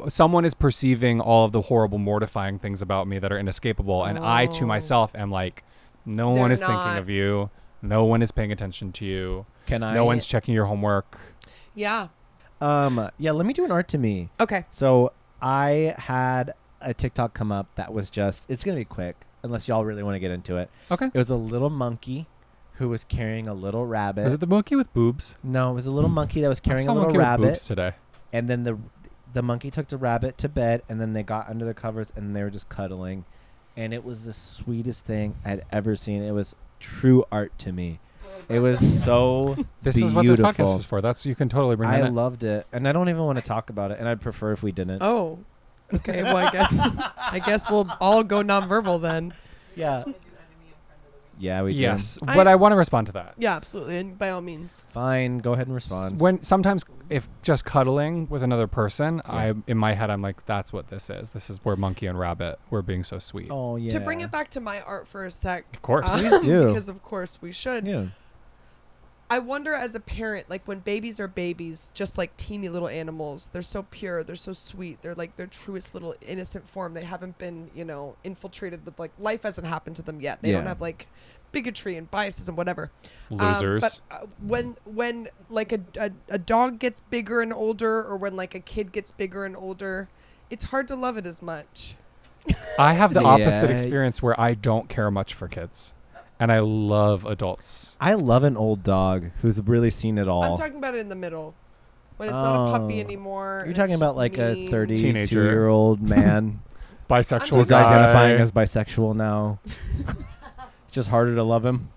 Someone is perceiving all of the horrible, mortifying things about me that are inescapable, and I, to Oh. myself, am like, no They're one is not. thinking of you. No one is paying attention to you. Can I? No one's checking your homework. Yeah. Yeah. Let me do an art to me. Okay. So I had a TikTok come up that was just. It's gonna be quick, unless y'all really want to get into it. Okay. It was a little monkey who was carrying a little rabbit. Was it the monkey with boobs? No, it was a little monkey that was I carrying saw a little monkey with rabbit. boobs today. And then the monkey took the rabbit to bed, and then they got under the covers and they were just cuddling, and it was the sweetest thing I'd ever seen. It was true art to me. It was so This beautiful. is what this podcast is for. That's you can totally bring I that in. loved it, and I don't even want to talk about it. And I'd prefer if we didn't. Oh. Okay. Well, I guess we'll all go nonverbal then. Yeah. Yeah, we Yes, I- but I want to respond to that. Yeah, absolutely, and by all means. do. Fine, go ahead and respond. When sometimes if just cuddling with another person, I in my head I'm like, that's what this is. This is where monkey and rabbit were being so sweet. Oh yeah. To bring it back to my art for a sec, Of course. Please do. because of course we should. Yeah. I wonder as a parent, like when babies are babies, just like teeny little animals, they're so pure, they're so sweet, they're like their truest little innocent form. They haven't been, infiltrated with like life hasn't happened to them yet. They don't Yeah. have like bigotry and biases and whatever. Losers. But when like a dog gets bigger and older, or when like a kid gets bigger and older, it's hard to love it as much. I have the opposite Yeah. experience where I don't care much for kids, and I love adults. I love an old dog who's really seen it all. I'm talking about it in the middle. When it's not a puppy Oh. anmore. You're and talking it's about just like a mean. 32-year-old man Bisexual who's guy. identifying as bisexual now. It's just harder to love him.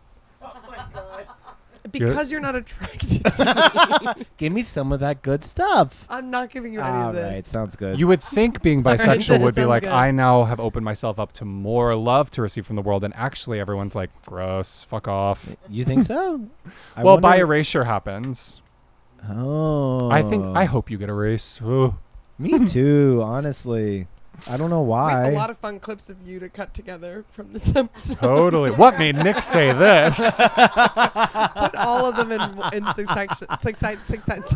Because you're not attracted to me. Give me some of that good stuff. I'm not giving you any All of this. right, sounds good. You would think being All right, bisexual that would be sounds like, good. I now have opened myself up to more love to receive from the world, and actually everyone's like, gross, fuck off. You think so? I Well, wonder- by erasure happens. Oh. I hope you get erased. Ugh. Me too, honestly. I don't know We why. have a lot of fun clips of you to cut together from this episode. Totally. What made Nick say this? Put all of them in succession.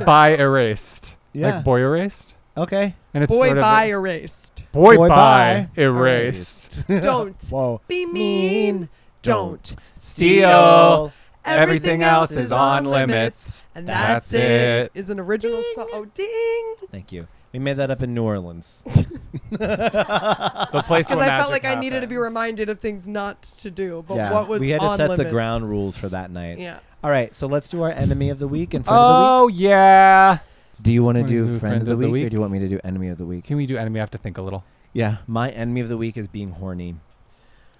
By erased. Yeah. Like boy erased? Okay. And it's Boy sort of by erased. boy Boy by by erased. Don't Whoa. be mean. Don't Steal. Everything else is on limits. And That's that's it. Is an original song. Oh, ding. Thank you. We made that up in New Orleans. The place Because where I felt magic like I needed to be happens. reminded of things not to do, but yeah. what was we had to on set limits. the ground rules for that night. Yeah. All right, so let's do our enemy of the week and friend of the week. Oh, yeah. Do you want to Wanna do friend of the week, or do you want me to do enemy of the week? Can we do enemy? I have to think a little. Yeah, my enemy of the week is being horny.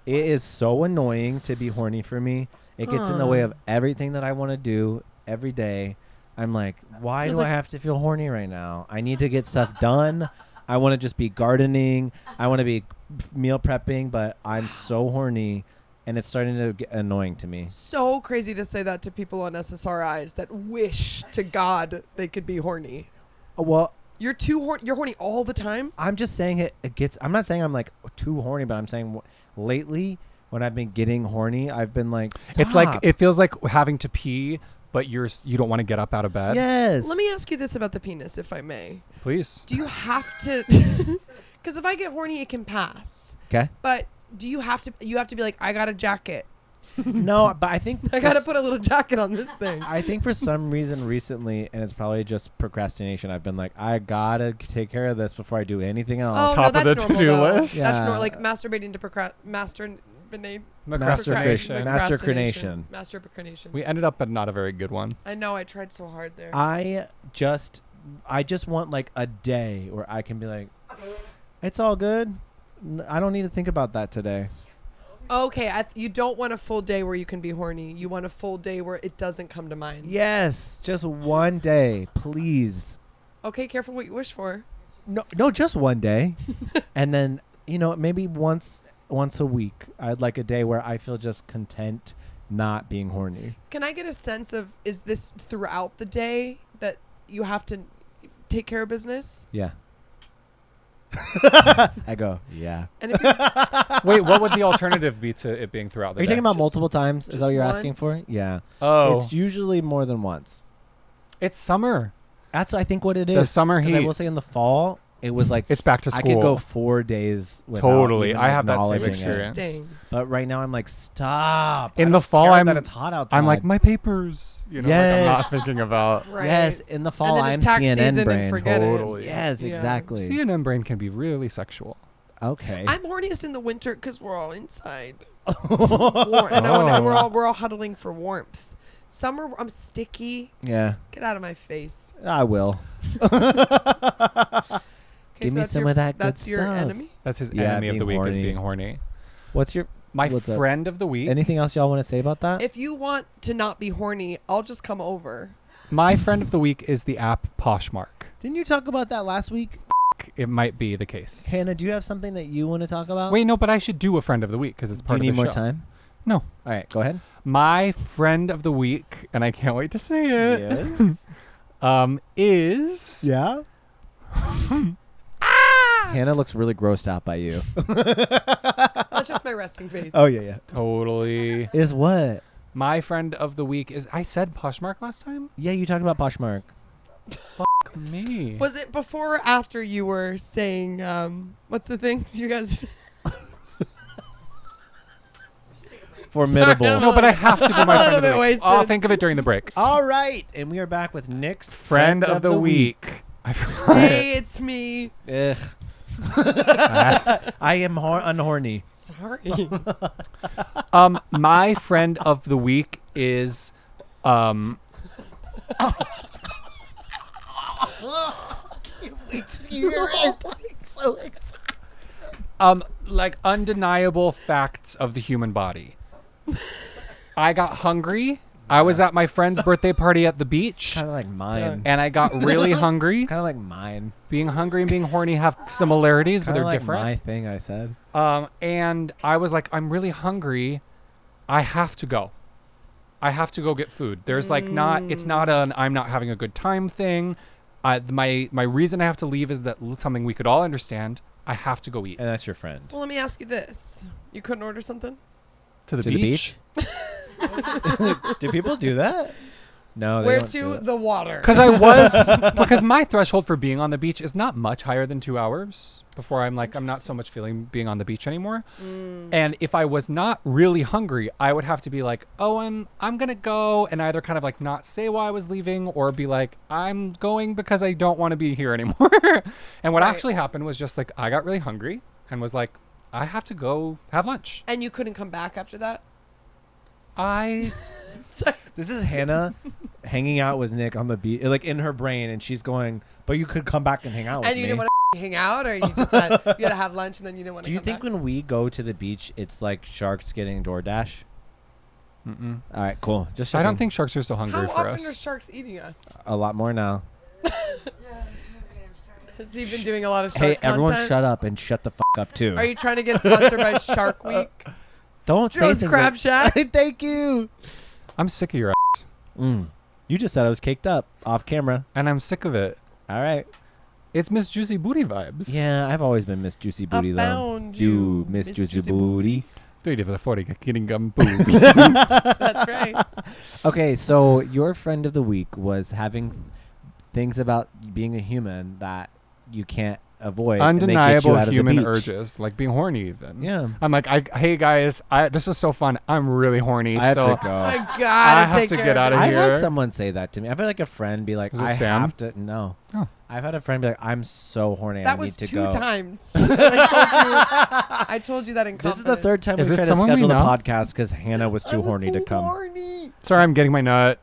It is so annoying to be horny for me. It gets in the way of everything that I want to do every day. I'm like, why Feels do I like- have to feel horny right now? I need to get stuff done. I want to just be gardening. I want to be meal prepping, but I'm so horny, and it's starting to get annoying to me. So crazy to say that to people on SSRIs that wish to God they could be horny. Well, You're too horny. You're horny all the time. I'm just saying it gets. I'm not saying I'm like too horny, but I'm saying lately when I've been getting horny, I've been like, It's like "Stop." it feels like having to pee, but you don't want to get up out of bed. Yes. Let me ask you this about the penis, if I may. Please. Do you have to? Because if I get horny, it can pass. Okay. But do you have to? You have to be like, I got a jacket. No, but I think I got to put a little jacket on this thing. I think for some reason recently, and it's probably just procrastination, I've been like, I gotta take care of this before I do anything else. Oh, Top no, of that's the normal, to-do though. list. That's Yeah. normal. Like masturbating to Masturbation. Procrastination. Masturbation. We ended up at not a very good one. I know. I tried so hard there. I just want like a day where I can be like, it's all good. I don't need to think about that today. Okay, you don't want a full day where you can be horny. You want a full day where it doesn't come to mind. Yes, just one day, please. Okay, careful what you wish for. No, just one day, and then maybe once a week. I'd like a day where I feel just content, not being horny. Can I get a sense of, is this throughout the day that you have to take care of business? Yeah. I go, yeah. And if you're Wait, what would the alternative be to it being throughout the Are you day? talking about Just- multiple times? Is that just what you're asking once? for? Yeah. Oh, It's usually more than once. it's summer. That's I think what it is. The summer 'Cause heat. I will say in the fall, it was like It's back to I could go school. 4 days without Totally. even I have that same acknowledging it. experience. interesting. But right now I'm like, stop. In I the don't fall, care I'm- that it's hot outside. I'm like, my papers. You know, like I'm not Yes. thinking about. Right. yes. In the fall, then I'm it's tax CNN season and brain. forget it. Totally. Yes, Yeah. exactly. CNN brain can be really sexual. Okay. I'm horniest in the winter because we're all inside. Warm, and we're all huddling for warmth. Summer, I'm sticky. yeah, Get out of my face. I will. Okay, Give me that's some your, of that good That's your stuff. enemy. That's his Yeah, enemy of the being week is horny. being horny. What's up? Friend of the week. Anything else y'all want to say about that? If you want to not be horny, I'll just come over. My friend of the week is the app Poshmark. Didn't you talk about that last week? It might be the case. Hannah, do you have something that you want to talk about? Wait, no, but I should do a friend of the week because it's do part you of need the more show. time? No. All right, go ahead. My friend of the week, and I can't wait to say it, Yes. is Yeah. Hannah looks really grossed out by you. That's just my resting face. Oh yeah. totally. Is what? My friend of the week is. I said Poshmark last time. Yeah, you talked about Poshmark. Fuck me. Was it before or after you were saying, what's the thing? You guys. Formidable. Sorry, No, but I have to do I'm my a friend little of the bit week. wasted. I'll think of it during the break. All right, and we are back with Nick's Friend of the week. I forgot Hey, it. it's me. Ugh. I am unhorny. Sorry. My friend of the week is like undeniable facts of the human body. I got hungry. I was at my friend's birthday party at the beach, Kind of like mine. and I got really hungry. Kind of like mine. Being hungry and being horny have similarities, but Kind they're of like different. my thing. I said. And I was like, I'm really hungry. I have to go. I have to go get food. There's like it's not an I'm not having a good time thing. My reason I have to leave is that something we could all understand. I have to go eat. And that's your friend. Well, let me ask you this. You couldn't order something? To the To the beach. Do people do that? No. They Where don't do to? it. The water. Because my threshold for being on the beach is not much higher than 2 hours before I'm like, I'm not so much feeling being on the beach anymore. And if I was not really hungry, I would have to be like, oh, I'm going to go, and either kind of like not say why I was leaving or be like, I'm going because I don't want to be here anymore. And what Right. actually happened was just like, I got really hungry and was like, I have to go have lunch. And you couldn't come back after that? This is Hannah hanging out with Nick on the beach, like in her brain, and she's going, "But you could come back and hang out with And me." you didn't want to hang out, or you just had, you had to have lunch and then you didn't want to Do you come think back? when we go to the beach, it's like sharks getting DoorDash? Mm-mm. All right, cool. Just I don't checking. think sharks are so hungry How for often are us. sharks eating us? A lot more now. Has he been doing a lot of shark Hey, everyone, content? shut up and shut the up too. Are you trying to get sponsored by Shark Week? Don't say Joe's things Crab like- Shack. Thank you. I'm sick of your ass. You just said I was caked up off camera. And I'm sick of it. All right. It's Miss Juicy Booty vibes. Yeah, I've always been Miss Juicy Booty though. found you, Miss Miss Juicy Juicy Booty. 30 for the 40, getting gum booby. That's right. Okay, so your friend of the week was having things about being a human that you can't avoid. and they get you Undeniable out of the human beach. urges, like being horny even. Yeah. I'm like, hey guys, this was so fun. I'm really horny. I have so to go. I I gotta have take to care get of out it. of I've here. had someone say that to me. I've had like a friend be like, Was it I Sam? have to. No. Oh. I've had a friend be like, I'm so horny. That I was need to 2 go. times. I told you that in This confidence. is the third time Is we it tried to someone we schedule the know? podcast because Hannah was too horny to come. Horny. Sorry, I'm getting my nut.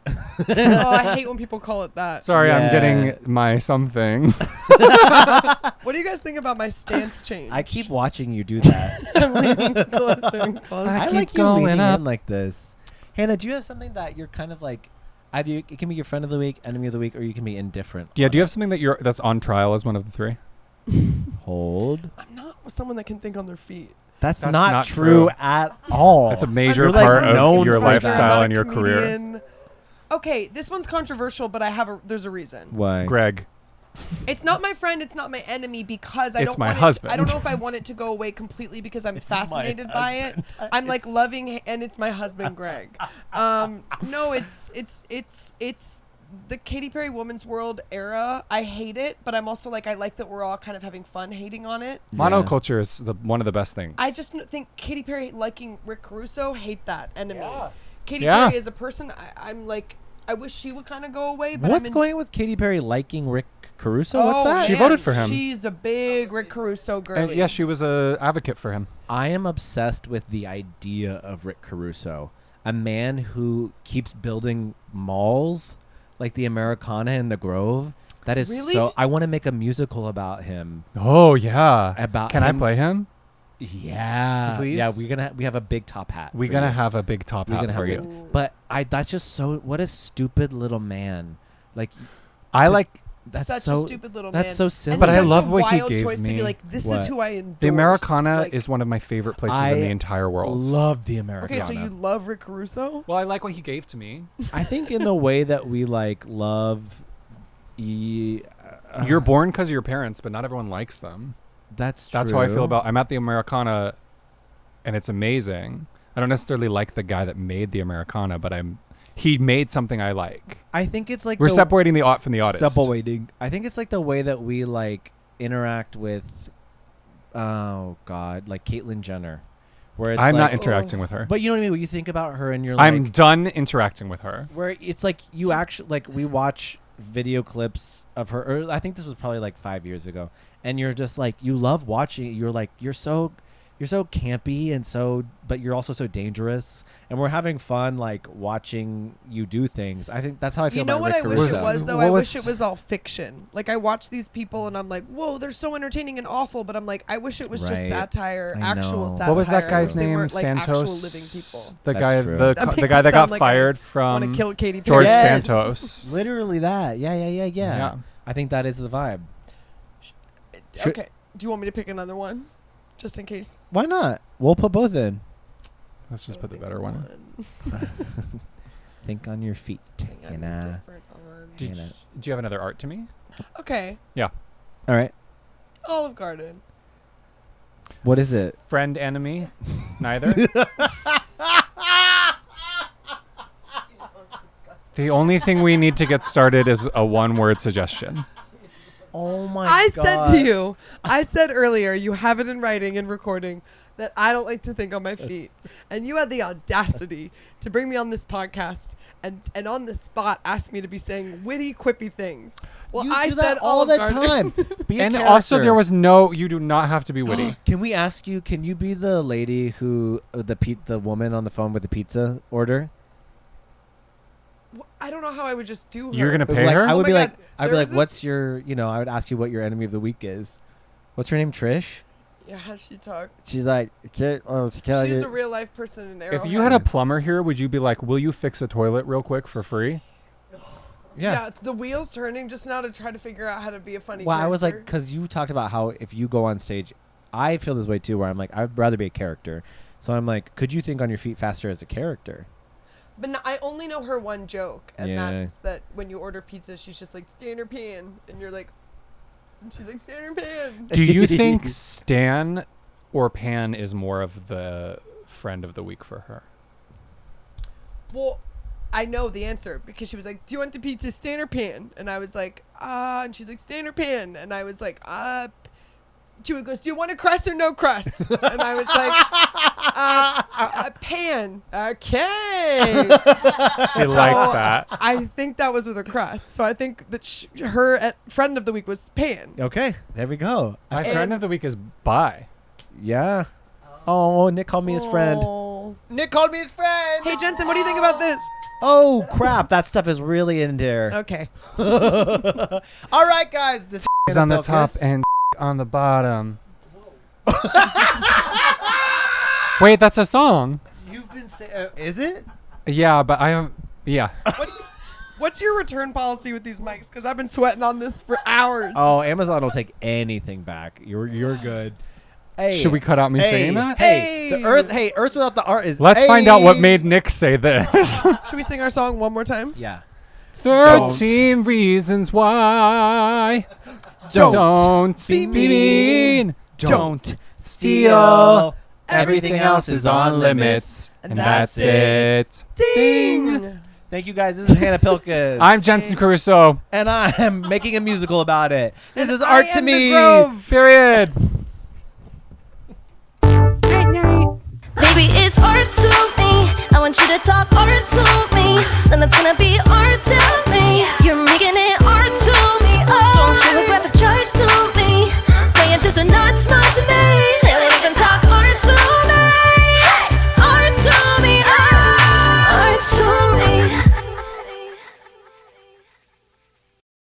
Oh, I hate when people call it that. Sorry, I'm Yeah. getting my something. What do you guys think about my stance change? I keep watching you do that. I'm leaning closer and closer. I keep like you going leaning up. in like this. Hannah, do you have something that you're kind of like? Either it can be your friend of the week, enemy of the week, or you can be indifferent. Yeah, on do you it. have something that's on trial as one of the three? Hold? I'm not someone that can think on their feet. That's That's not not true true. at all. That's a major You're, like, part known of your for lifestyle that. and your career. Comedian. Okay, this one's controversial, but there's a reason. Why? Greg. It's not my friend. It's not my enemy because I It's don't my want husband. I don't know if I want it to go away completely because I'm fascinated by it. husband. I'm like loving, and it's my husband, Greg. No, it's the Katy Perry Woman's World era. I hate it, but I'm also like I like that we're all kind of having fun hating on it. Monoculture is one of the best things. I just think Katy Perry liking Rick Caruso, hate that enemy. Katy Yeah. Perry is a person. I'm like I wish she would kind of go away. But What's going on with Katy Perry liking Rick Caruso? What's that? She voted for him. She's a big Rick Caruso girl. And yes, she was a advocate for him. I am obsessed with the idea of Rick Caruso, a man who keeps building malls like the Americana in the Grove. That is Really? so. I want to make a musical about him. Oh yeah. About Can I him. play him? Yeah, Please? yeah. We have a big top hat. We're for gonna you. have a big top We're hat gonna for have you. But that's just so. What a stupid little man. Like I to- like that's such so a stupid little that's man. so And simple. But I such love a what he wild gave choice to me. be like, this What? is who I endorse. the Americana Like, is one of my favorite places in the entire world. Love the Americana. okay. So you love Rick Caruso? Well, I like what he gave to me. I think in the way that we like love. You're born because of your parents, but not everyone likes them. That's true. That's how I feel about. I'm at the Americana, and it's amazing. I don't necessarily like the guy that made the Americana, but he made something I like. I think it's like We're separating the art from the artist. separating. I think it's like the way that we like interact with. Oh God, like Caitlyn Jenner, where it's I'm like, not interacting with her. But you know what I mean. When you think about her and you're like, I'm done interacting with her. where it's like you actually like we watch video clips of her. Or I think this was probably like 5 years ago, and you're just like you love watching it. You're like you're so campy and so, but you're also so dangerous, and we're having fun like watching you do things. I think that's how I feel You know about what Rick I wish Caruso. it was though? What I was- wish it was all fiction. Like I watch these people and I'm like, whoa, they're so entertaining and awful. But I'm like, I wish it was just Right. satire, I actual know. satire. What was that I guy's wish they name? weren't, like, actual living Santos. people. The That's guy, true. the That makes guy it that got sound like I fired Want from to kill Katy Perry? George Yes. Santos. Literally that. Yeah. Yeah. I think that is the vibe. Should- Okay. Do you want me to pick another one, just in case? Why not? We'll put both in. Let's just put the better one. Think on your feet. Hang on, Nah. different one. Did, know. do you have another art to me? Okay. All right. Olive Garden. What is it? Friend, enemy? Neither. The only thing we need to get started is a one-word suggestion. Oh my I God. said to you, I said earlier, you have it in writing and recording, that I don't like to think on my feet. And you had the audacity to bring me on this podcast and on the spot ask me to be saying witty, quippy things. Well, You I do said that all the Olive time. Garden. Be a And also, character. there was no. You do not have to be witty. Can we ask you? Can you be the lady who the woman on the phone with the pizza order? I don't know how I would just do her. You're gonna pay Like, her. I would my be like, God, I'd be there like, was what's your? You know, I would ask you what your enemy of the week is. What's her name? Trish. Yeah, how'd she talk? She's like, She's a real life person in Arrowhead. If you had a plumber here, would you be like, "Will you fix a toilet real quick for free?" yeah, the wheels turning just now to try to figure out how to be a funny Well, I was like, character. because you talked about how if you go on stage, I feel this way too, where I'm like, I'd rather be a character. So I'm like, could you think on your feet faster as a character? But no, I only know her one joke, and Yeah. that's that when you order pizza, she's just like, Stan or Pan, and you're like, and she's like, Stan or Pan. Do you think Stan or Pan is more of the friend of the week for her? Well, I know the answer because she was like, do you want the pizza Stan or Pan? And I was like, and she's like, Stan or Pan? And I was like, She goes, do you want a crust or no crust? And I was like, Pan. Okay. She liked that. I think that was with a crust. So I think that her friend of the week was Pan. Okay, there we go. My And- friend of the week is Bye. Yeah. Oh, Nick called me his friend. Oh. Nick called me his friend. Hey, Jenson, what do you think about this? Oh crap, that stuff is really in there. Okay. All right, guys. This Is on the top Pilkes. and on the bottom. Wait, that's a song. You've been saying, is it? Yeah, but I have. Yeah. What's your return policy with these mics? Because I've been sweating on this for hours. Oh, Amazon will take anything back. You're good. Hey, Should we cut out me saying that? Hey, Hey. the Earth. Hey, Earth without the art is. Let's find out what Hey. made Nick say this. Should we sing our song one more time? Yeah. 13 reasons why. Don't be mean. Don't steal. Everything else is on limits. And that's it. Ding. Thank you guys. This is Hannah Pilkes. I'm Jenson Caruso. And I am making a musical about it. This is I art to am the me. Grove. Period. Baby, it's art to me. I want you to talk art to me. Then it's gonna be art to me. You're making it art to me. Oh, don't show regret for try to me. Saying this is not smart.